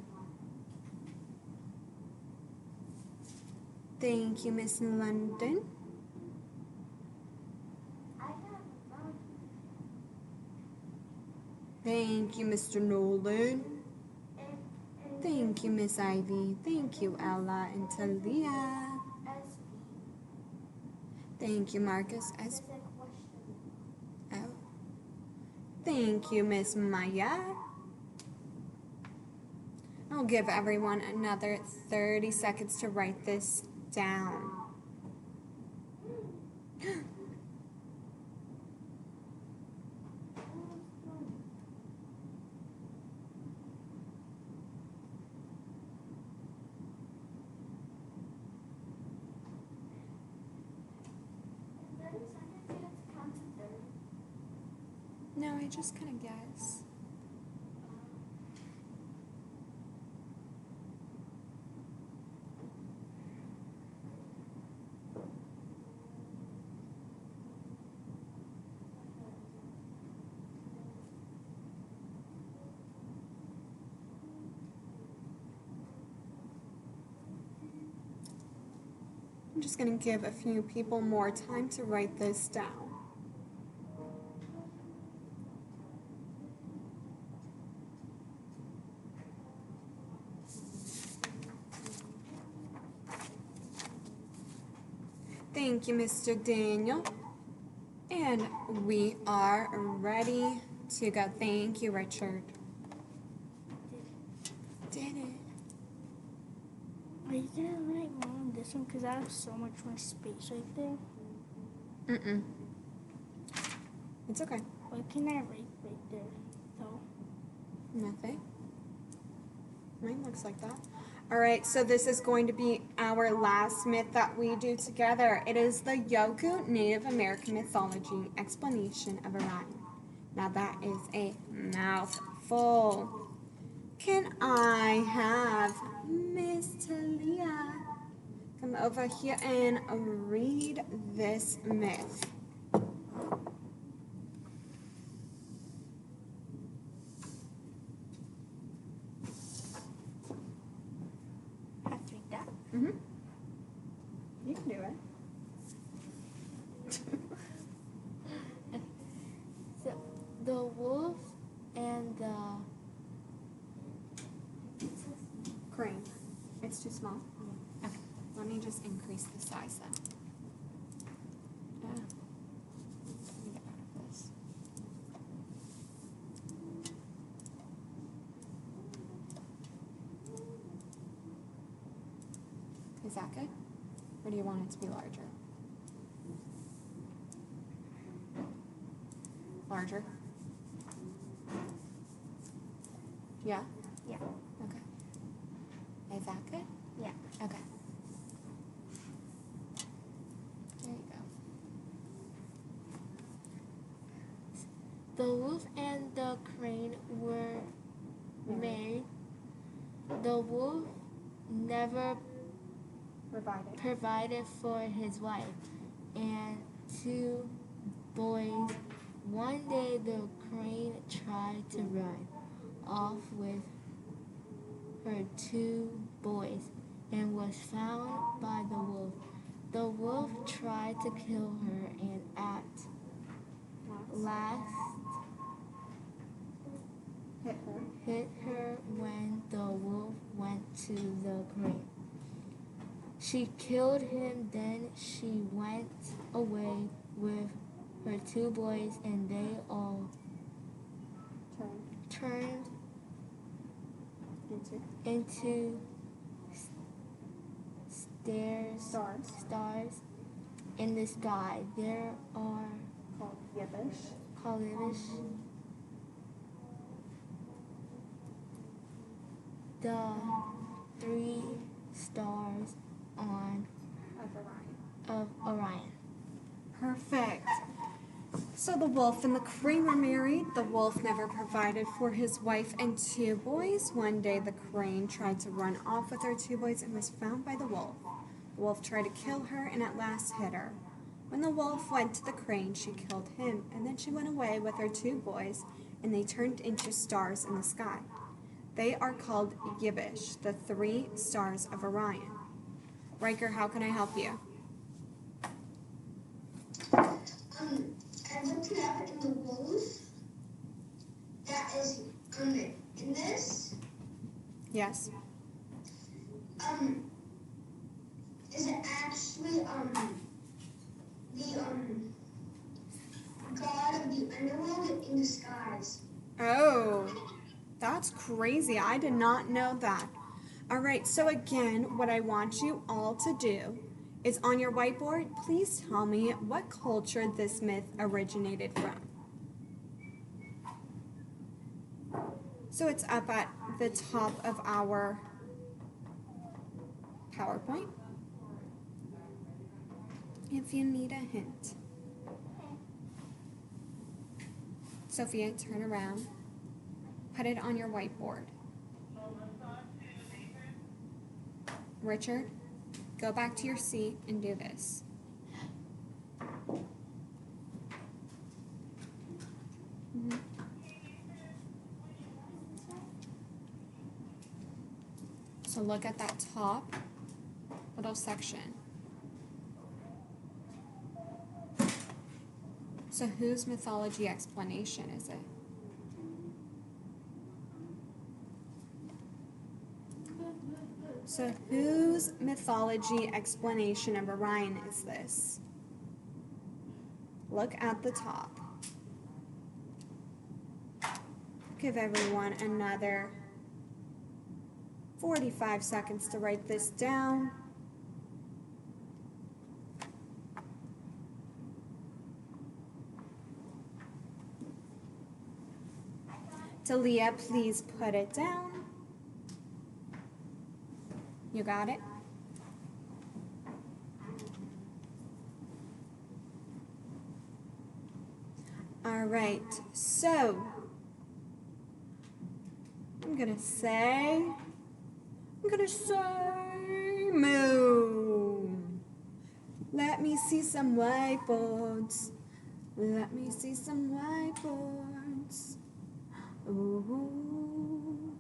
A: Thank you, Miss London. Thank you, Mr. Nolan. Thank you, Miss Ivy. Thank you, Ella and Talia. Thank you, Marcus. Oh. Thank you, Miss Maya. I'll give everyone another 30 seconds to write this down. No, I just kind of guess. I'm just going to give a few people more time to write this down. Thank you, Mr. Daniel. And we are ready to go. Thank you, Richard. Did it.
G: Are you gonna write more on this one? Because I have so much more space right there.
A: Mm-mm. It's okay.
G: What can I write right there, though?
A: Nothing. Mine looks like that. All right, so this is going to be our last myth that we do together. It is the Yoku Native American mythology explanation of Orion. Now that is a mouthful. Can I have Miss Talia come over here and read this myth?
G: Have to read that.
A: Mm-hmm. You can do it.
G: So, the wolf and the
A: Crane. It's too small? Okay. Let me just increase the size then. Let me get rid of this. Is that good? Or do you want it to be larger? Larger? Yeah?
G: Yeah.
A: Okay. Is that good?
G: Yeah.
A: Okay. There you go.
G: The wolf and the crane were married. The wolf never
A: Provided.
G: provided for his wife and two boys. One day the crane tried to run off with her two boys and was found by the wolf. The wolf tried to kill her and at last hit her when the wolf went to the crane. She killed him, then she went away with her two boys and they all turned into stars in the sky. There are
A: Called Yiddish.
G: the three stars of Orion.
A: Perfect. So the wolf and the crane were married. The wolf never provided for his wife and two boys. One day the crane tried to run off with her two boys and was found by the wolf. The wolf tried to kill her and at last hit her. When the wolf went to the crane, she killed him, and then she went away with her two boys, and they turned into stars in the sky. They are called Yibbish, the three stars of Orion. Riker, how can I help you?
D: I looked it up in the wolf. That is in this.
A: Yes.
D: Is it actually the god of the underworld in disguise?
A: Oh, that's crazy. I did not know that. All right, so again, what I want you all to do is on your whiteboard, please tell me what culture this myth originated from. So it's up at the top of our PowerPoint. If you need a hint. Sophia, turn around. Put it on your whiteboard. Richard, go back to your seat and do this. So look at that top little section. So whose mythology explanation is it? So whose mythology explanation of Orion is this? Look at the top. Give everyone another 45 seconds to write this down. Talia, please put it down. You got it? All right, so I'm gonna say moon. Let me see some whiteboards. Let me see some whiteboards. Ooh, ooh.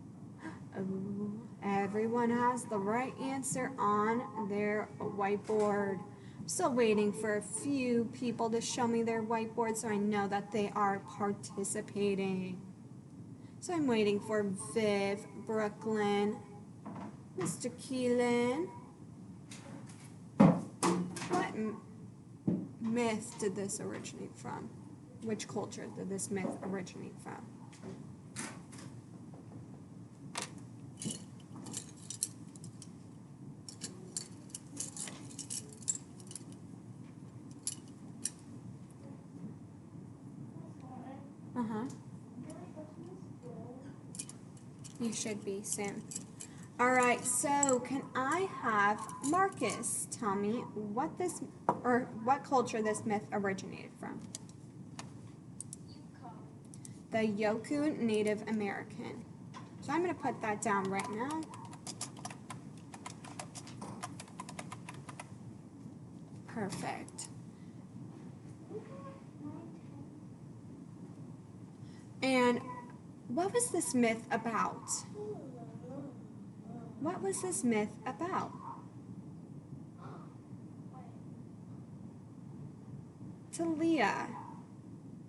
A: Everyone has the right answer on their whiteboard. I'm still waiting for a few people to show me their whiteboard so I know that they are participating. So I'm waiting for Viv, Brooklyn, Mr. Keelan. What myth did this originate from? Which culture did this myth originate from? You should be soon. All right, so can I have Marcus tell me what culture this myth originated from? The Yoku Native American. So I'm going to put that down right now. Perfect. And what was this myth about? What was this myth about? Talia,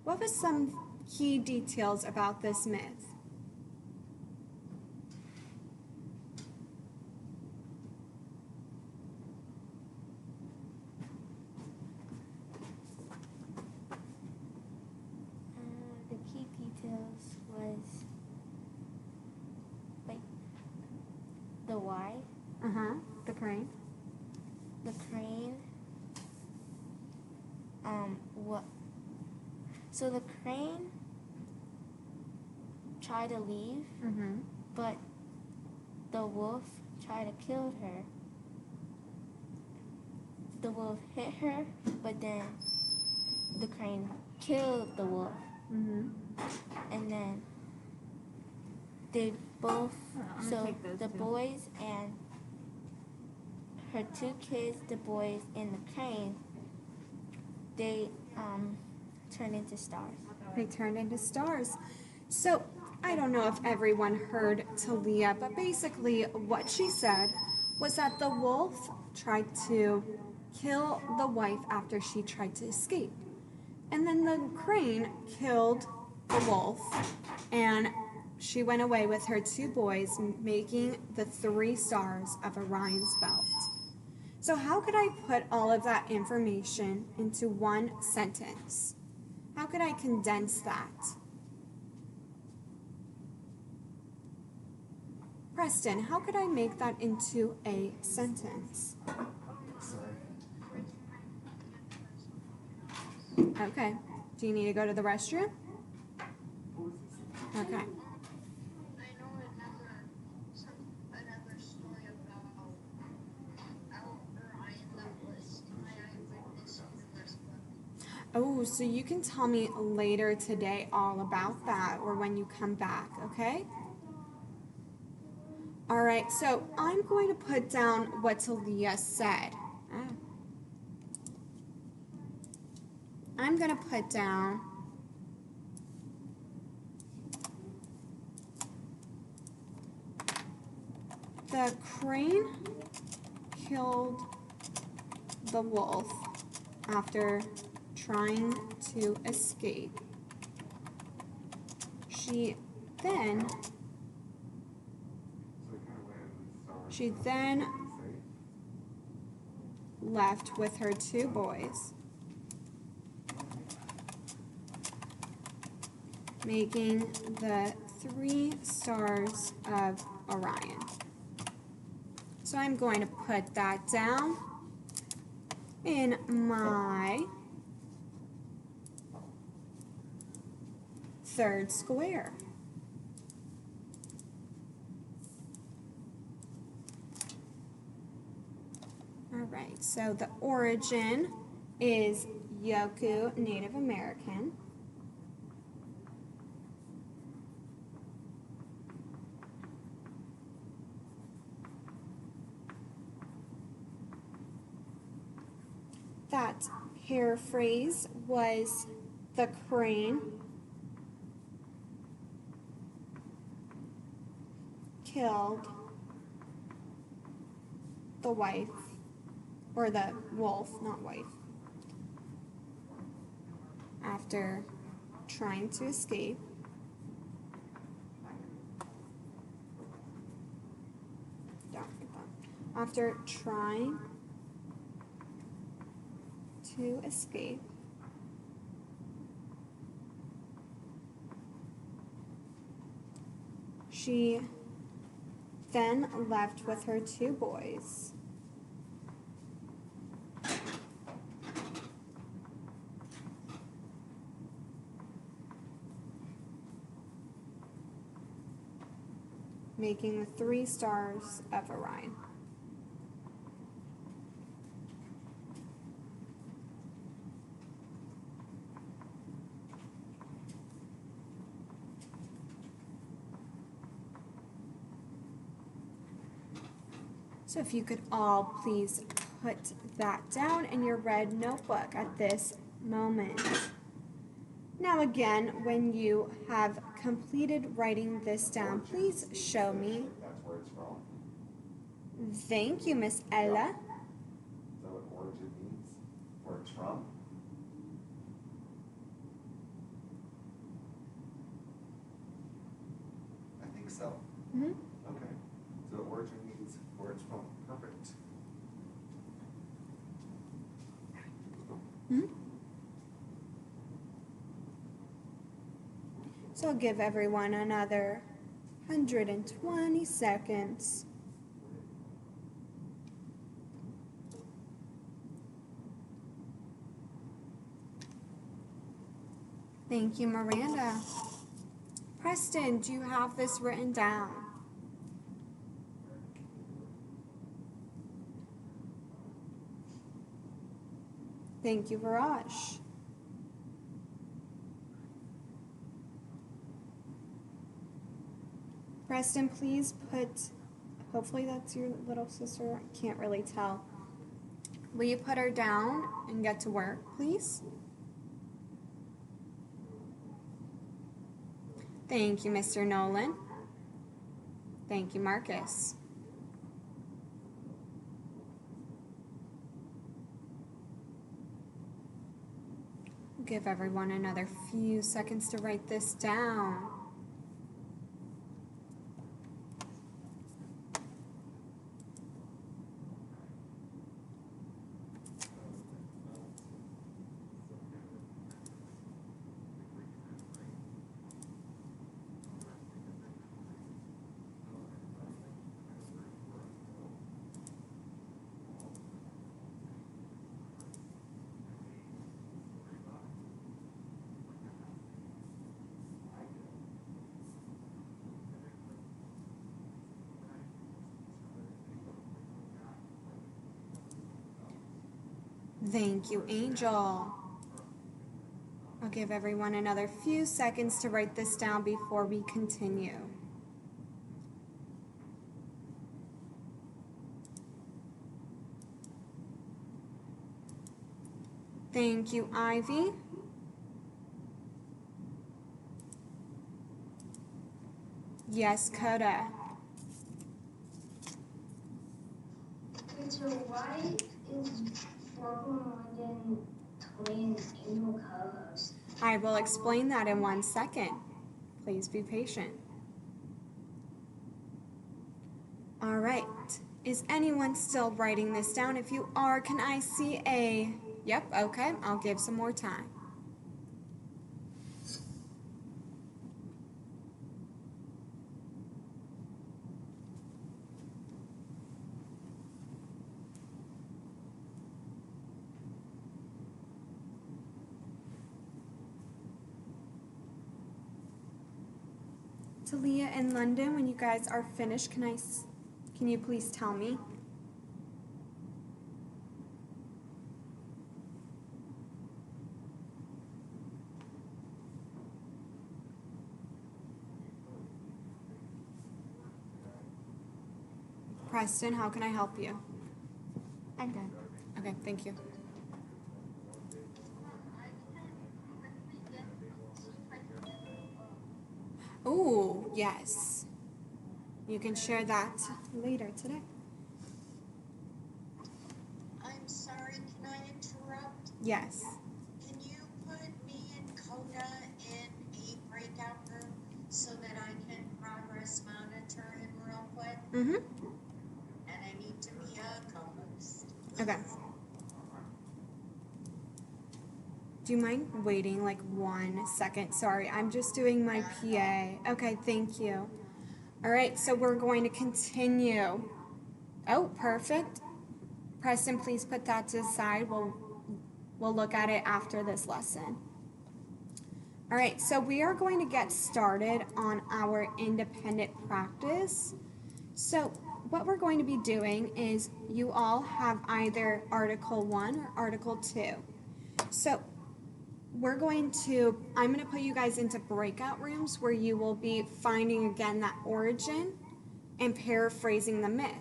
A: what was some key details about this myth?
G: The key details was like the why,
A: The crane.
G: the crane, what? So the crane tried to leave, but the wolf tried to kill her. The wolf hit her, but then the crane killed the wolf. And then they both, so the boys and her two kids, the boys and the crane, they turned into stars.
A: They turned into stars. So I don't know if everyone heard Talia, but basically what she said was that the wolf tried to kill the wife after she tried to escape. And then the crane killed the wolf, and she went away with her two boys, making the 3 stars of Orion's belt. So how could I put all of that information into one sentence? How could I condense that? Preston, how could I make that into a sentence? Okay. Do you need to go to the restroom? Okay.
B: I know another story about Orion that was my eyewitness universe book.
A: Oh, so you can tell me later today all about that or when you come back, okay? All right, so I'm going to put down what Talia said. I'm going to put down the crane killed the wolf after trying to escape. She then left with her two boys, making the 3 stars of Orion. So I'm going to put that down in my third square. All right, so the origin is Yoku, Native American. That paraphrase was the crane killed the wife, or the wolf, not wife, after trying to escape. After trying to escape, she then left with her two boys. Making the 3 stars of Orion. So if you could all please put that down in your red notebook at this moment. Now again, when you have completed writing this down, please show me.
C: That's where it's from.
A: Thank you, Miss Ella.
C: Is that what origin means? Where it's from? I think so.
A: Mm-hmm.
C: Okay. So origin means where it's from. Perfect.
A: Mm-hmm. So I'll give everyone another 120 seconds. Thank you, Miranda. Preston, do you have this written down? Thank you, Viraj. Preston, please put, hopefully that's your little sister, I can't really tell. Will you put her down and get to work, please? Thank you, Mr. Nolan. Thank you, Marcus. Give everyone another few seconds to write this down. Thank you, Angel. I'll give everyone another few seconds to write this down before we continue. Thank you, Ivy. Yes, Coda.
D: Okay, so why is 4 more than being a new co-host.
A: I will explain that in 1 second. Please be patient. All right. Is anyone still writing this down? If you are, can I see a... Yep, okay. I'll give some more time. Talia and London, when you guys are finished, can you please tell me? Preston, how can I help you?
G: I'm done.
A: Okay, thank you. Oh, yes. You can share that later today.
H: I'm sorry, can I interrupt?
A: Yes.
H: Can you put me and Coda in a breakout room so that I can progress monitor him real quick?
A: Mm-hmm.
H: And I need to be a co-host.
A: Okay. Do you mind waiting like 1 second? Sorry, I'm just doing my PA. Okay, thank you. All right, so we're going to continue. Oh, perfect. Preston, please put that to the side. We'll look at it after this lesson. All right, so we are going to get started on our independent practice. So what we're going to be doing is you all have either Article 1 or Article 2. So I'm going to put you guys into breakout rooms where you will be finding again that origin and paraphrasing the myth.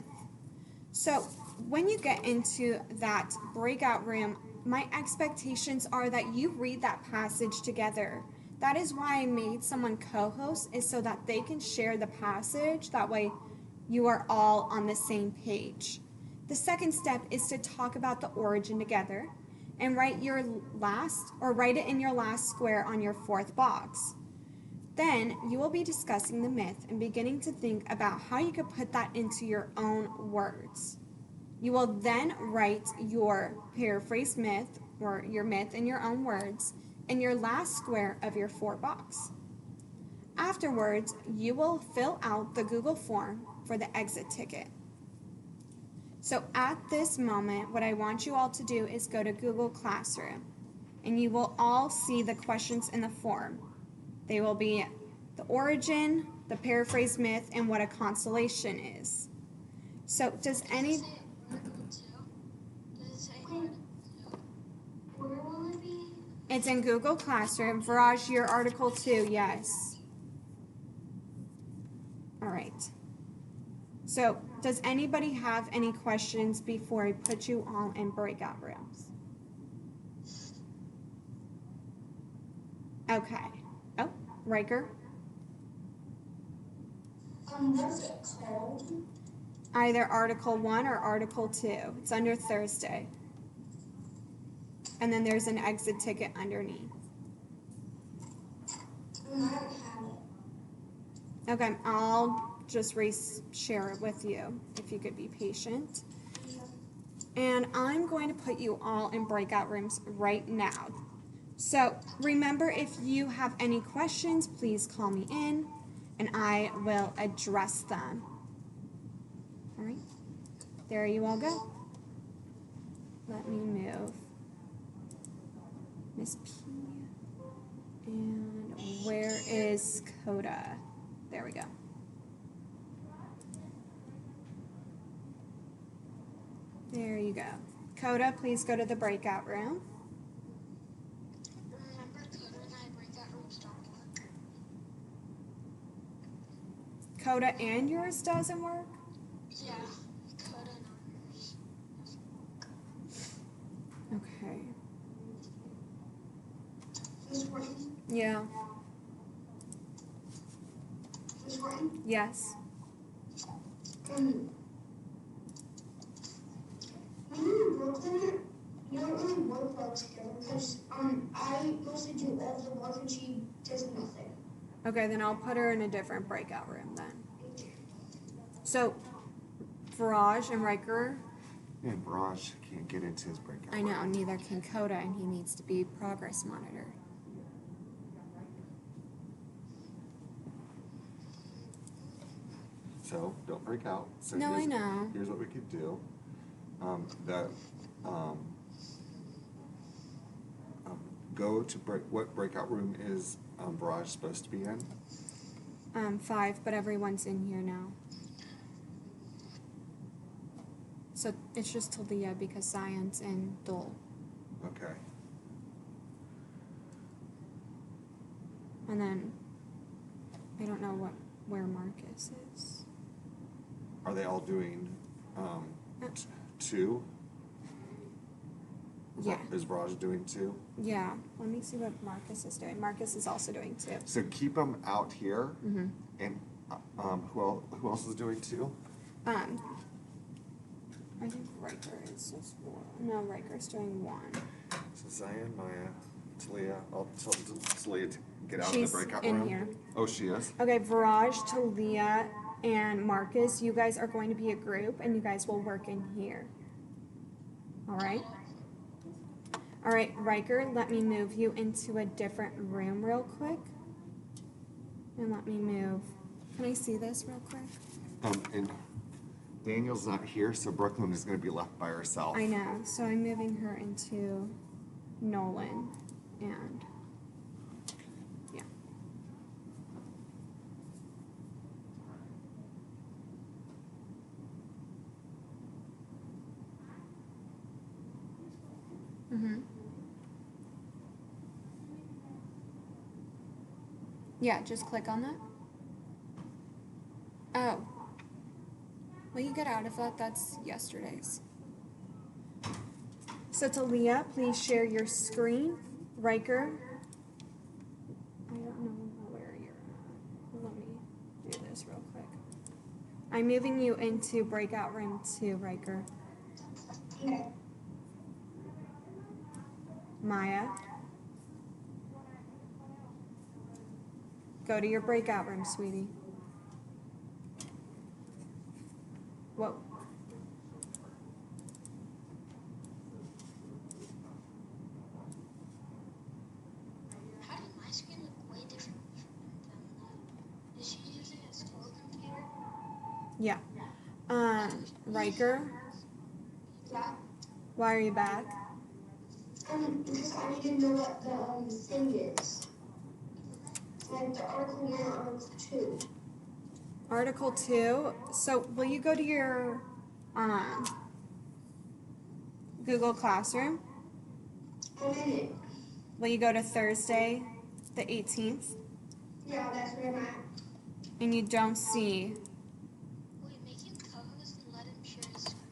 A: So when you get into that breakout room, my expectations are that you read that passage together. That is why I made someone co-host, is so that they can share the passage. That way you are all on the same page. The second step is to talk about the origin together and write it in your last square on your 4th box. Then you will be discussing the myth and beginning to think about how you could put that into your own words. You will then write your paraphrased myth or your myth in your own words in your last square of your 4 box. Afterwards, you will fill out the Google form for the exit ticket. So at this moment, what I want you all to do is go to Google Classroom, and you will all see the questions in the form. They will be the origin, the paraphrased myth, and what a constellation is. So does any...
B: Does it say Article 2? Does it say Article 2? Where will it be?
A: It's in Google Classroom. Viraj, your Article 2, yes. All right. So does anybody have any questions before I put you all in breakout rooms? Okay. Oh, Riker?
D: What's it called?
A: Either Article 1 or Article 2. It's under Thursday. And then there's an exit ticket underneath.
D: I don't have it.
A: Okay, I'll just share it with you if you could be patient. And I'm going to put you all in breakout rooms right now. So remember, if you have any questions, please call me in and I will address them. All right, there you all go. Let me move Miss P. And where is Coda? There we go. There you go. Coda, please go to the breakout room.
B: Remember, Coda and I breakout rooms don't work.
A: Coda and yours doesn't work?
B: Yeah, Coda and ours.
A: Okay.
D: This one.
A: Yeah.
D: This one.
A: Yes.
D: When you're in Brooklyn, we don't really work well together because I mostly do all the work and she does nothing.
A: Okay, then I'll put her in a different breakout room then. So, Viraj and Riker,
C: And Barrage can't get into his breakout.
A: I know, neither can Coda, and he needs to be progress monitored.
C: So don't break out. So
A: No, I
C: here's,
A: know.
C: Here's what we could do. Um, go to what breakout room is Barrage supposed to be in?
A: 5, but everyone's in here now. So it's just Talia because Science and Dole.
C: Okay.
A: And then I don't know where Marcus is.
C: Are they all doing
A: Uh,
C: 2?
A: Yeah.
C: Is Barrage doing 2?
A: Yeah. Let me see what Marcus is doing. Marcus is also doing 2.
C: So keep them out here.
A: Mm-hmm.
C: And who else is doing 2?
A: I think Riker is just 1. No, Riker's doing 1.
C: So Zion, Maya, Talia. I'll tell Talia to get out
A: She's
C: of the breakout
A: in
C: room.
A: here.
C: Oh, she is?
A: Okay, Viraj, Talia, and Marcus, you guys are going to be a group and you guys will work in here. Alright? Alright, Riker, let me move you into a different room real quick. And let me move. Can I see this real quick?
C: And Daniel's not here, so Brooklyn is going to be left by herself.
A: I know, so I'm moving her into Nolan and yeah. Mm-hmm. Yeah, just click on that. Oh. Will you get out of that? That's yesterday's. So Talia, please share your screen. Riker. I don't know where you're at. Let me do this real quick. I'm moving you into breakout room 2, Riker.
D: Okay.
A: Maya. Go to your breakout room, sweetie. Whoa.
B: How did my screen look way different than that? Is she using a school computer?
A: Yeah. Riker,
D: Yeah.
A: why are you back?
D: Because I need to know what the thing is. Like the Article 1 or Article 2.
A: Article 2. So will you go to your Google Classroom?
D: I'm in it.
A: Will you go to Thursday, the 18th?
D: Yeah, that's where I'm at.
A: And you don't see
B: Wait, make him co-host and let him share his screen.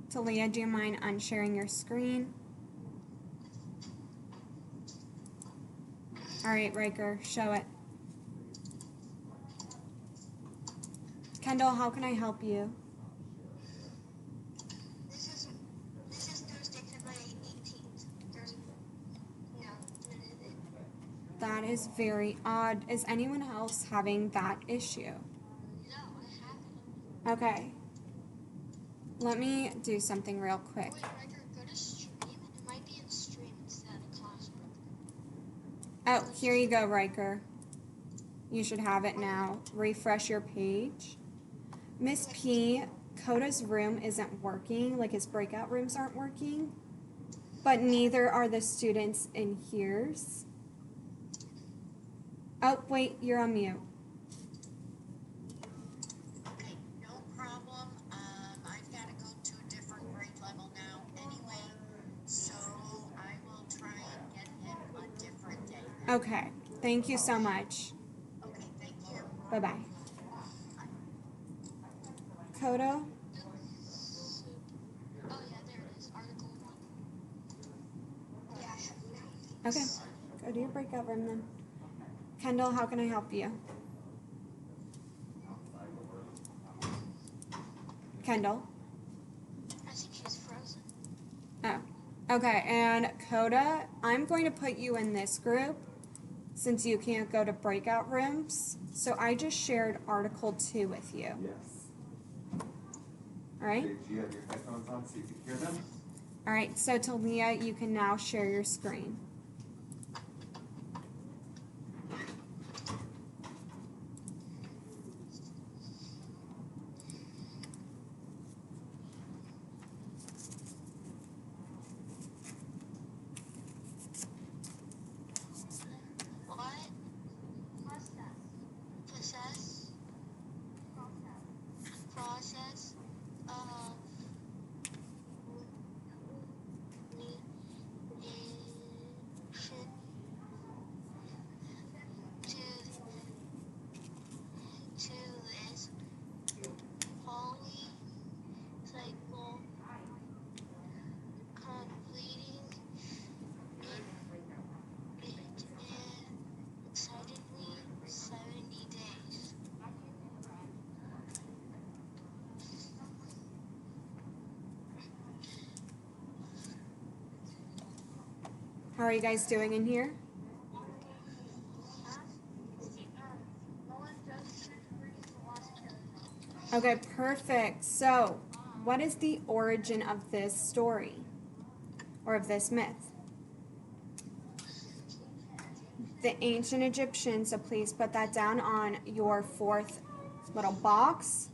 A: Talia, do you mind unsharing your screen? All right, Riker, show it. Kendall, how can I help you?
B: This is Thursday, February 18th.
A: That is very odd. Is anyone else having that issue?
B: No, I haven't.
A: Okay. Let me do something real quick.
B: Wait, Riker, go to stream. It might be in stream instead of classroom.
A: Oh, here you go, Riker. You should have it now. Refresh your page. Miss P, Coda's room isn't working, like his breakout rooms aren't working, but neither are the students in here's. Oh, wait, you're on mute.
H: Okay, no problem. I've got to go to a different grade level now anyway, so I will try and get him a different day.
A: Okay, thank you so much.
H: Okay, thank you.
A: Bye-bye. Coda?
B: Oh, yeah, there it is. Article 1.
D: Yeah, I have it now.
A: Okay, go to your breakout room then. Kendall, how can I help you? Kendall?
B: I think she's frozen.
A: Oh, okay. And Coda, I'm going to put you in this group since you can't go to breakout rooms. So I just shared Article 2 with you.
C: Yes.
A: All right?
C: Do you have your headphones on so you can hear them?
A: All right. So Talia, you can now share your screen.
B: What? Possess? Process of nation to this holy cycle, completing it in excitedly 70 days.
A: How are you guys doing in here? Okay, perfect. So, what is the origin of this story or of this myth? The ancient Egyptians, so please put that down on your fourth little box.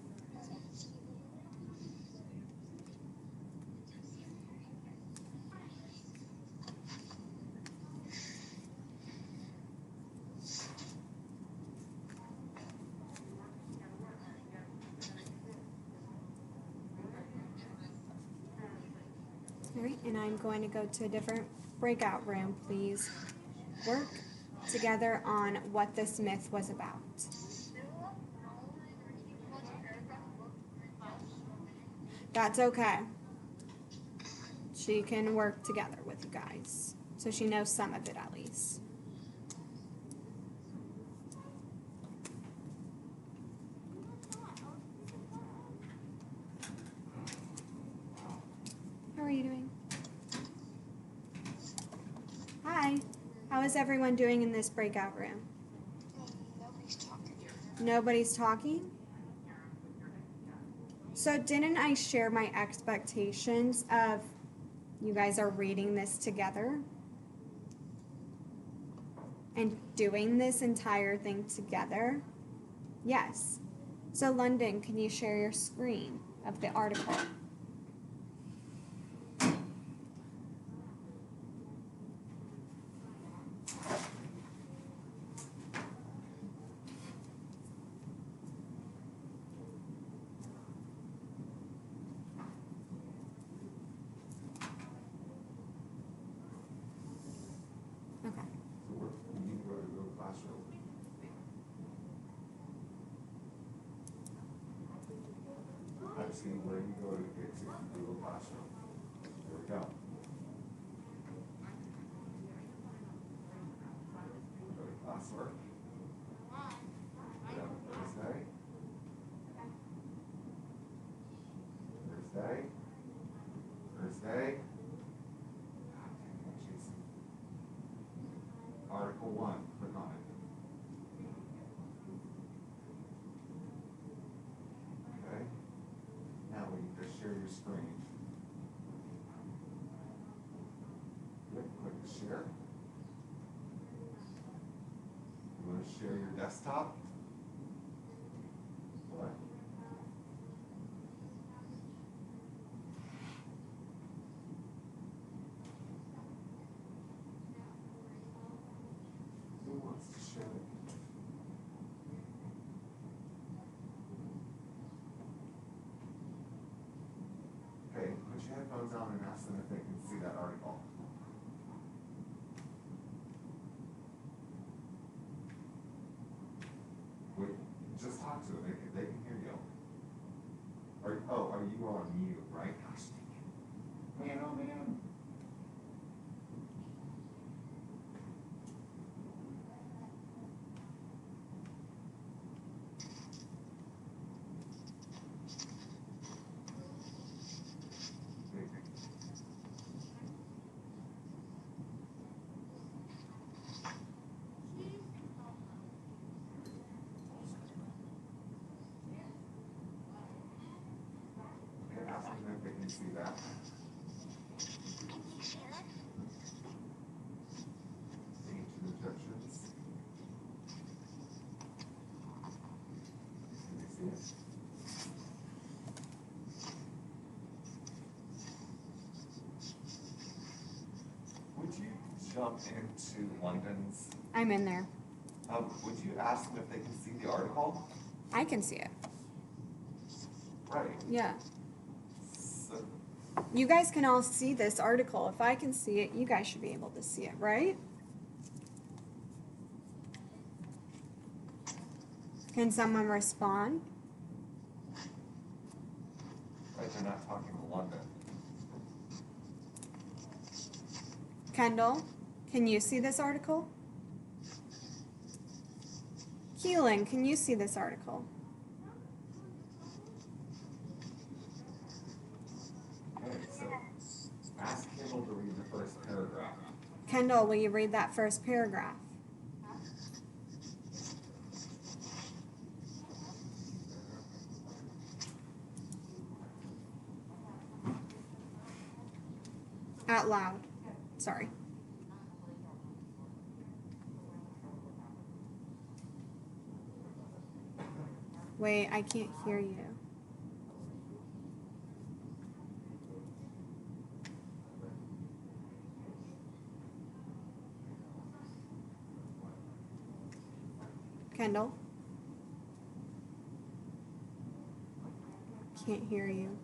A: All right, and I'm going to go to a different breakout room. Please work together on what this myth was about. That's okay. She can work together with you guys, so she knows some of it at least. How are you doing? Hi. How is everyone doing in this breakout room?
B: Nobody's talking.
A: Nobody's talking? So didn't I share my expectations of you guys are reading this together? And doing this entire thing together? Yes. So London, can you share your screen of the article? Okay.
C: So we need to go to Google Classroom. I'm seeing where you go to get to Google Classroom. There we go. Go to classwork. Go to Thursday. Thursday. Thursday. God dang it, Jason. Article 1, click on it. Okay. Now we need to share your screen. Yep, click share. You want to share your desktop? What? Who wants to share it? Okay, put your headphones on and ask them if they can see that article. Wait, just talk to them, they can hear you. Are you on mute, right? Gosh dang it. Man, oh man. see that? The ancient Egyptians. Can you see it? Would you jump into London's?
A: I'm in there.
C: Would you ask them if they can see the article?
A: I can see it.
C: Right.
A: Yeah.
C: So,
A: You guys can all see this article. If I can see it, you guys should be able to see it, right? Can someone respond?
C: right, they're not talking to London.
A: Kendall, can you see this article? Keelan, can you see this article?
C: Okay, so ask Kendall to read the first paragraph.
A: Kendall, will you read that first paragraph? Out loud. Sorry. Wait, I can't hear you. Kendall? Can't hear you.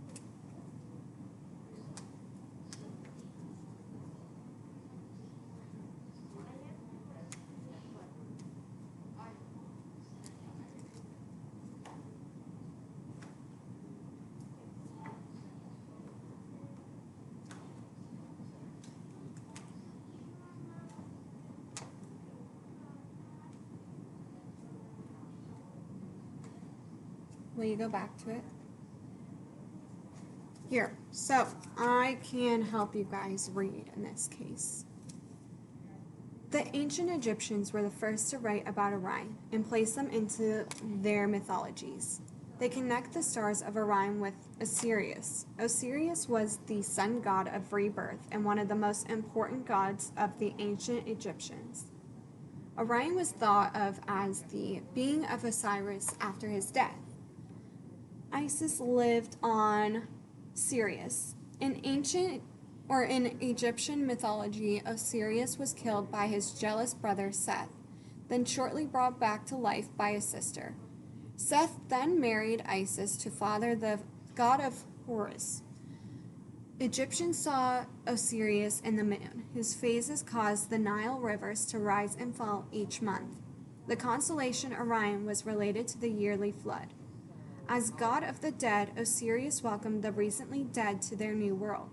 A: Will you go back to it? Here, so I can help you guys read in this case. The ancient Egyptians were the first to write about Orion and place them into their mythologies. They connect the stars of Orion with Osiris. Osiris was the sun god of rebirth and one of the most important gods of the ancient Egyptians. Orion was thought of as the being of Osiris after his death. Isis lived on Sirius. In Egyptian mythology, Osiris was killed by his jealous brother Seth, then shortly brought back to life by his sister. Seth then married Isis to father the god of Horus. Egyptians saw Osiris in the moon, whose phases caused the Nile rivers to rise and fall each month. The constellation Orion was related to the yearly flood. As god of the dead, Osiris welcomed the recently dead to their new world.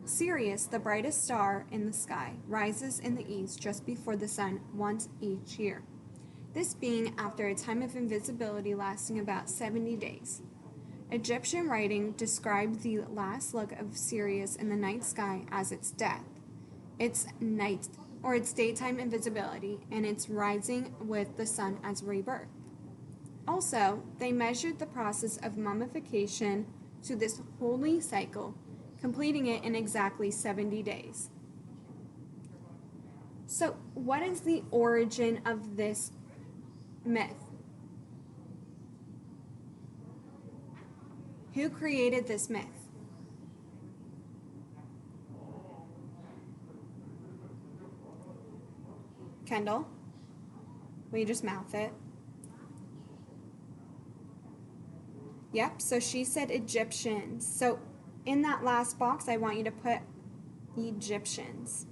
A: Sirius, the brightest star in the sky, rises in the east just before the sun once each year, this being after a time of invisibility lasting about 70 days. Egyptian writing described the last look of Sirius in the night sky as its death, its night or its daytime invisibility, and its rising with the sun as rebirth. Also, they measured the process of mummification to this holy cycle, completing it in exactly 70 days. So, what is the origin of this myth? Who created this myth? Kendall? Will you just mouth it? Yep, so she said Egyptians. So in that last box, I want you to put Egyptians.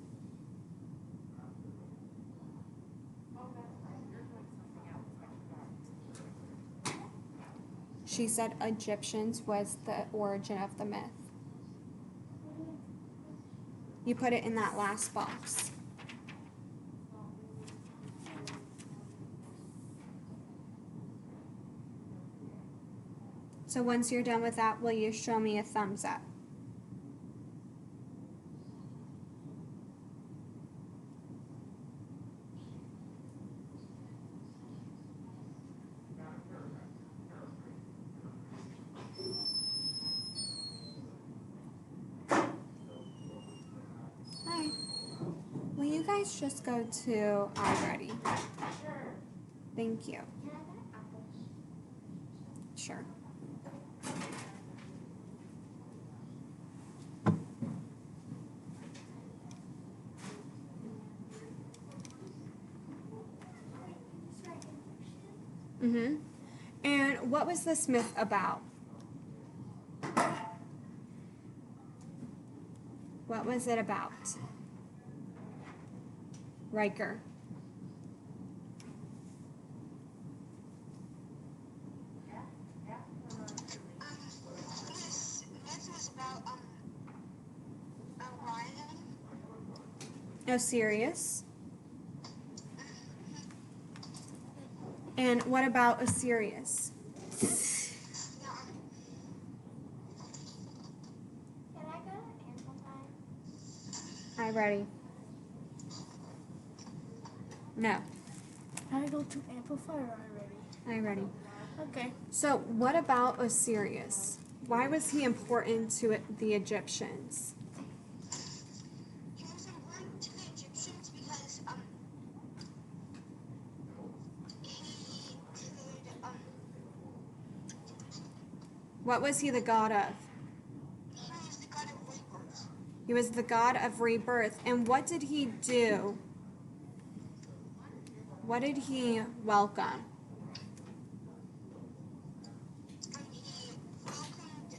A: She said Egyptians was the origin of the myth. You put it in that last box. So once you're done with that, will you show me a thumbs up? you guys just go to iReady? Thank you. Sure. Mm-hmm. And what was this myth about? What was it about? Riker.
B: This was about Orion.
A: Osiris. And what about Osiris?
G: Can I go to Amplify?
A: I ready. No,
G: I go to Amplify or I
A: I ready.
G: ready? Okay.
A: So what about Osiris? Why was he important to the Egyptians?
B: He was important to the Egyptians because he could
A: What was he the god of?
B: he was the god of rebirth.
A: He was the god of rebirth. And what did he do? What did he welcome?
B: He welcomed the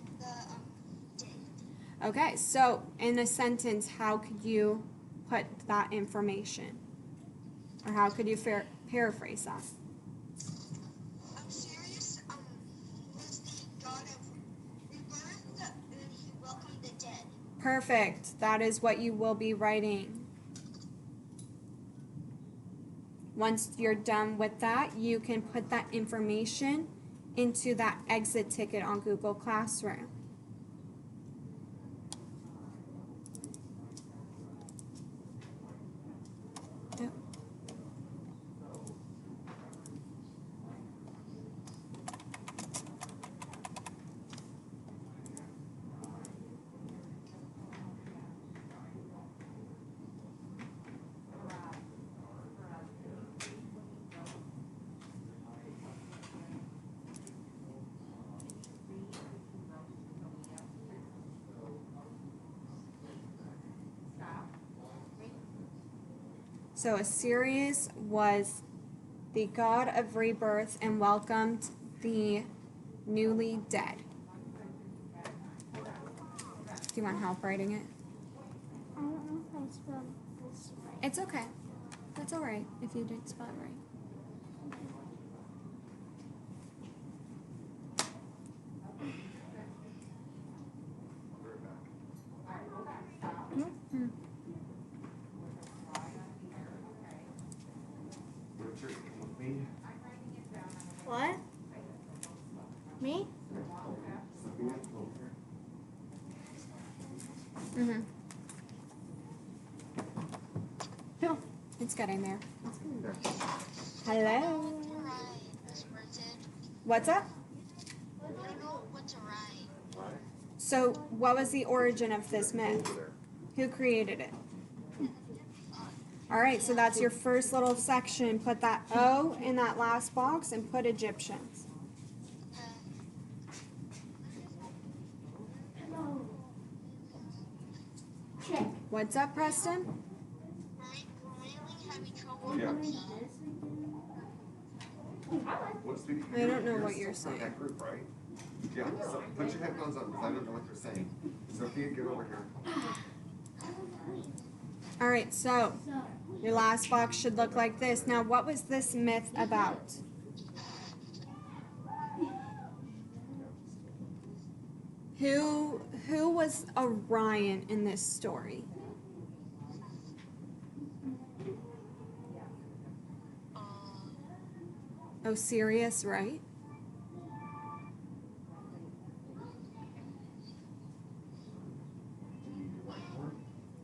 B: dead.
A: Okay, so in a sentence, how could you put that information? Or how could you paraphrase that?
B: Osiris was the god of rebirth, and he welcomed the dead.
A: Perfect. That is what you will be writing. Once you're done with that, you can put that information into that exit ticket on Google Classroom. Yep. So Osiris was the god of rebirth and welcomed the newly dead. Do you want help writing it?
G: I don't know if I spelled this right.
A: It's okay. That's all right if you didn't spell it right. Mm-hmm.
C: Richard, with me.
G: What? Me?
A: Mm-hmm. No, it's getting there. Hello.
B: Right, Miss Bridget.
A: What's up?
B: I don't know what's right.
A: So, what was the origin of this myth? Who created it? All right, so that's your first little section. Put that O in that last box and put Egyptians.
G: Check.
A: What's up, Preston?
B: We're really having trouble
C: Yeah.
B: with the
C: What's the,
A: I don't know what
C: still
A: you're
C: part of
A: saying.
C: that group, right? Yeah, so put your headphones on because I don't know what they're saying. Sophia, get over here.
A: All right, so your last box should look like this. Now, what was this myth about? Who was Orion in this story? Osiris, right?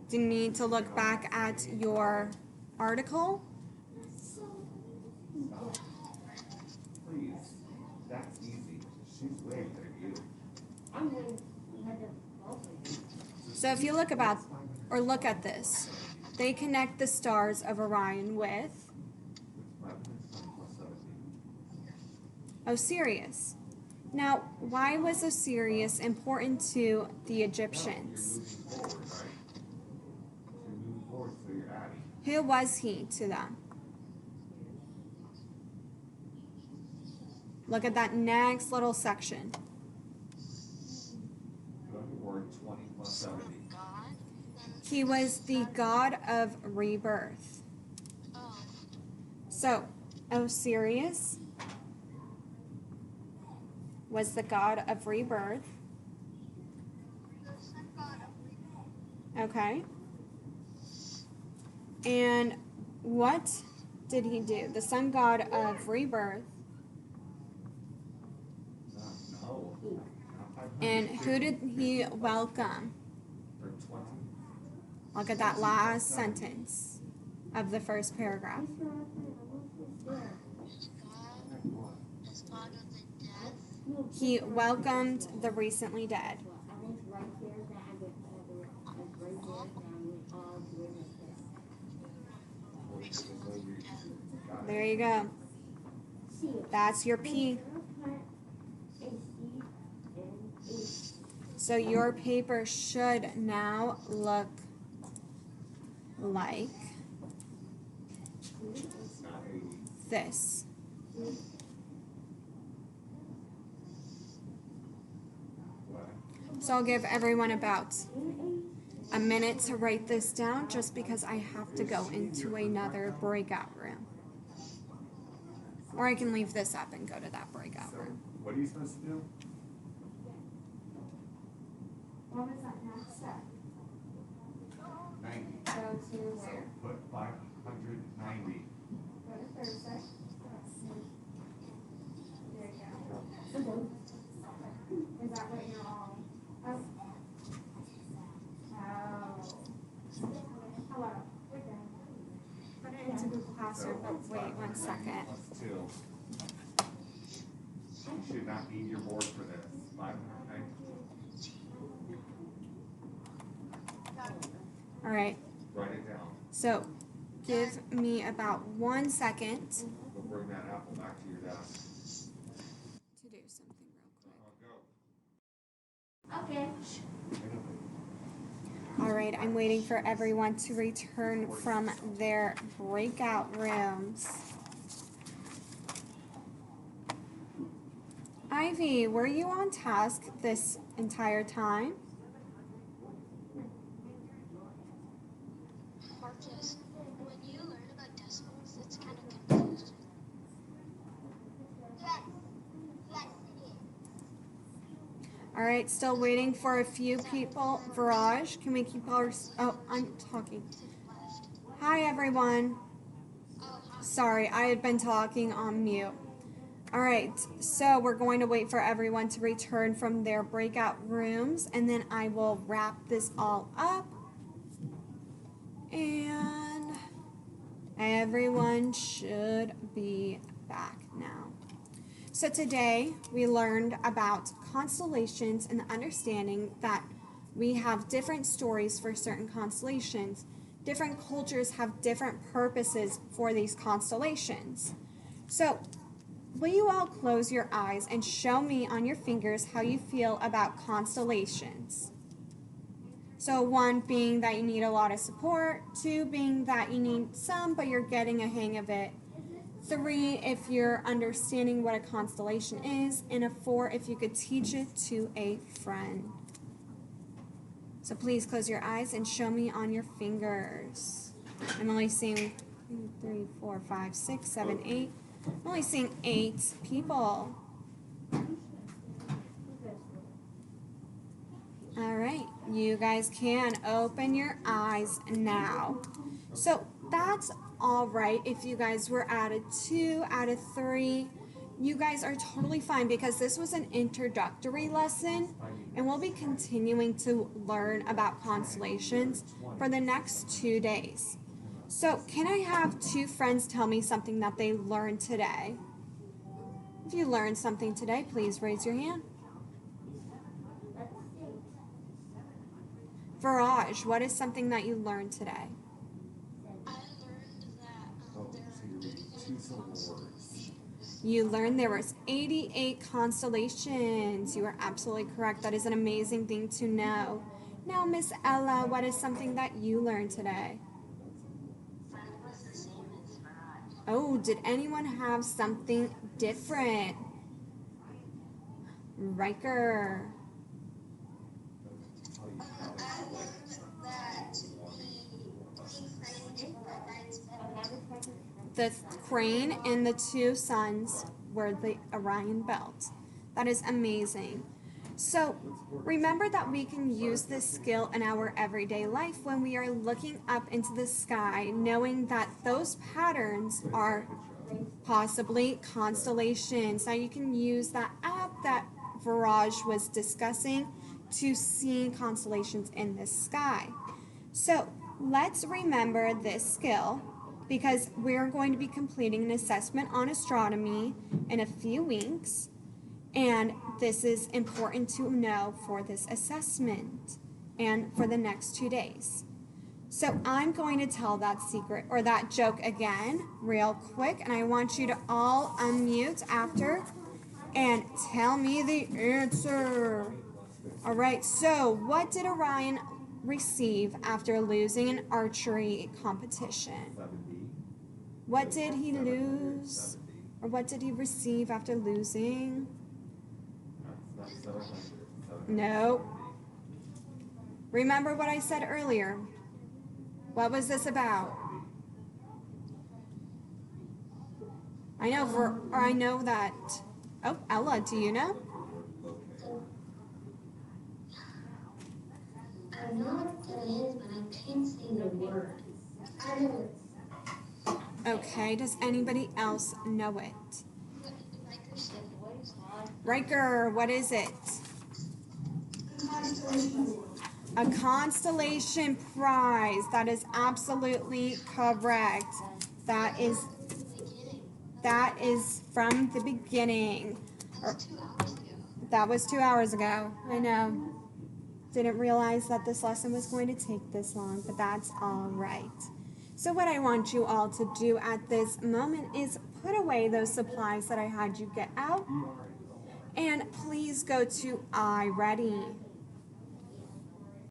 A: Do you need to look back at your article?
C: Please. That's easy. She's way ahead of you.
A: So if you look at this, They connect the stars of Orion with Osiris. Now, why was Osiris important to the Egyptians? Who was he to them? Look at that next little section.
B: God?
A: He was the god of rebirth.
B: Oh,
A: So, Osiris was the god of rebirth.
B: the sun god of
A: Okay. And what did he do? The sun god of rebirth. And who did he welcome? Look at that last sentence of the first paragraph.
B: God is God of the dead.
A: He welcomed the recently dead. There you go. That's your P. So your paper should now look like this. So I'll give everyone about a minute to write this down just because I have to go into another breakout room. Or I can leave this up and go to that breakout room.
C: What are you supposed to do?
A: What was that next step?
C: 90.
A: Go to where?
C: Put 590.
A: Go to Thursday. There you go. Is that what you're all? Oh. Hello. We're done. Put it into Google Classroom, but wait 1 second.
C: Plus 2. You should not need your board for this. 590.
A: All right.
C: Write it down.
A: So give me about 1 second
C: We'll bring that apple back to your desk.
A: to do something real quick.
C: Go.
G: Okay.
A: All right, I'm waiting for everyone to return from their breakout rooms. Ivy, were you on task this entire time?
B: Marcus, when you learn about decimals, it's kind of confusing.
A: All right, still waiting for a few people. Viraj, can we keep our... Oh, I'm talking.
B: To the left.
A: Hi, everyone.
B: Oh, hi.
A: Sorry, I had been talking on mute. All right, so we're going to wait for everyone to return from their breakout rooms, and then I will wrap this all up. And everyone should be back now. So today we learned about constellations and the understanding that we have different stories for certain constellations. Different cultures have different purposes for these constellations. So will you all close your eyes and show me on your fingers how you feel about constellations? So 1 being that you need a lot of support, 2 being that you need some but you're getting a hang of it, 3 if you're understanding what a constellation is, and a 4 if you could teach it to a friend. So please close your eyes and show me on your fingers. I'm only seeing 2, 3, 4, 5, 6, 7, 8. I'm only seeing 8 people. All right, you guys can open your eyes now. So that's all right if you guys were out of 2, out of 3. You guys are totally fine because this was an introductory lesson and we'll be continuing to learn about constellations for the next 2 days. So can I have 2 friends tell me something that they learned today? If you learned something today, please raise your hand. Viraj, what is something that you learned today? You learned there was 88 constellations. You are absolutely correct. That is an amazing thing to know. Now, Miss Ella, what is something that you learned today? Oh, did anyone have something different? Riker.
B: I learned that
A: The crane and the two suns were the Orion belt. That is amazing. So remember that we can use this skill in our everyday life when we are looking up into the sky, knowing that those patterns are possibly constellations. Now you can use that app that Viraj was discussing to see constellations in the sky. So let's remember this skill because we're going to be completing an assessment on astronomy in a few weeks. And this is important to know for this assessment and for the next 2 days. So I'm going to tell that secret or that joke again real quick, and I want you to all unmute after and tell me the answer. All right, so what did Orion receive after losing an archery competition? What did he lose? Or what did he receive after losing? No. Remember what I said earlier. What was this about? I know that. Oh, Ella, do you know?
D: I know what it is, but I can't say the word. I know it.
A: Okay, does anybody else know it?
B: Riker said voice.
A: Riker, what is it?
D: Constellation.
A: A constellation prize. That is absolutely correct. That is from the beginning. That was 2 hours ago. I know. Didn't realize that this lesson was going to take this long, but that's all right. So what I want you all to do at this moment is put away those supplies that I had you get out. And please go to iReady.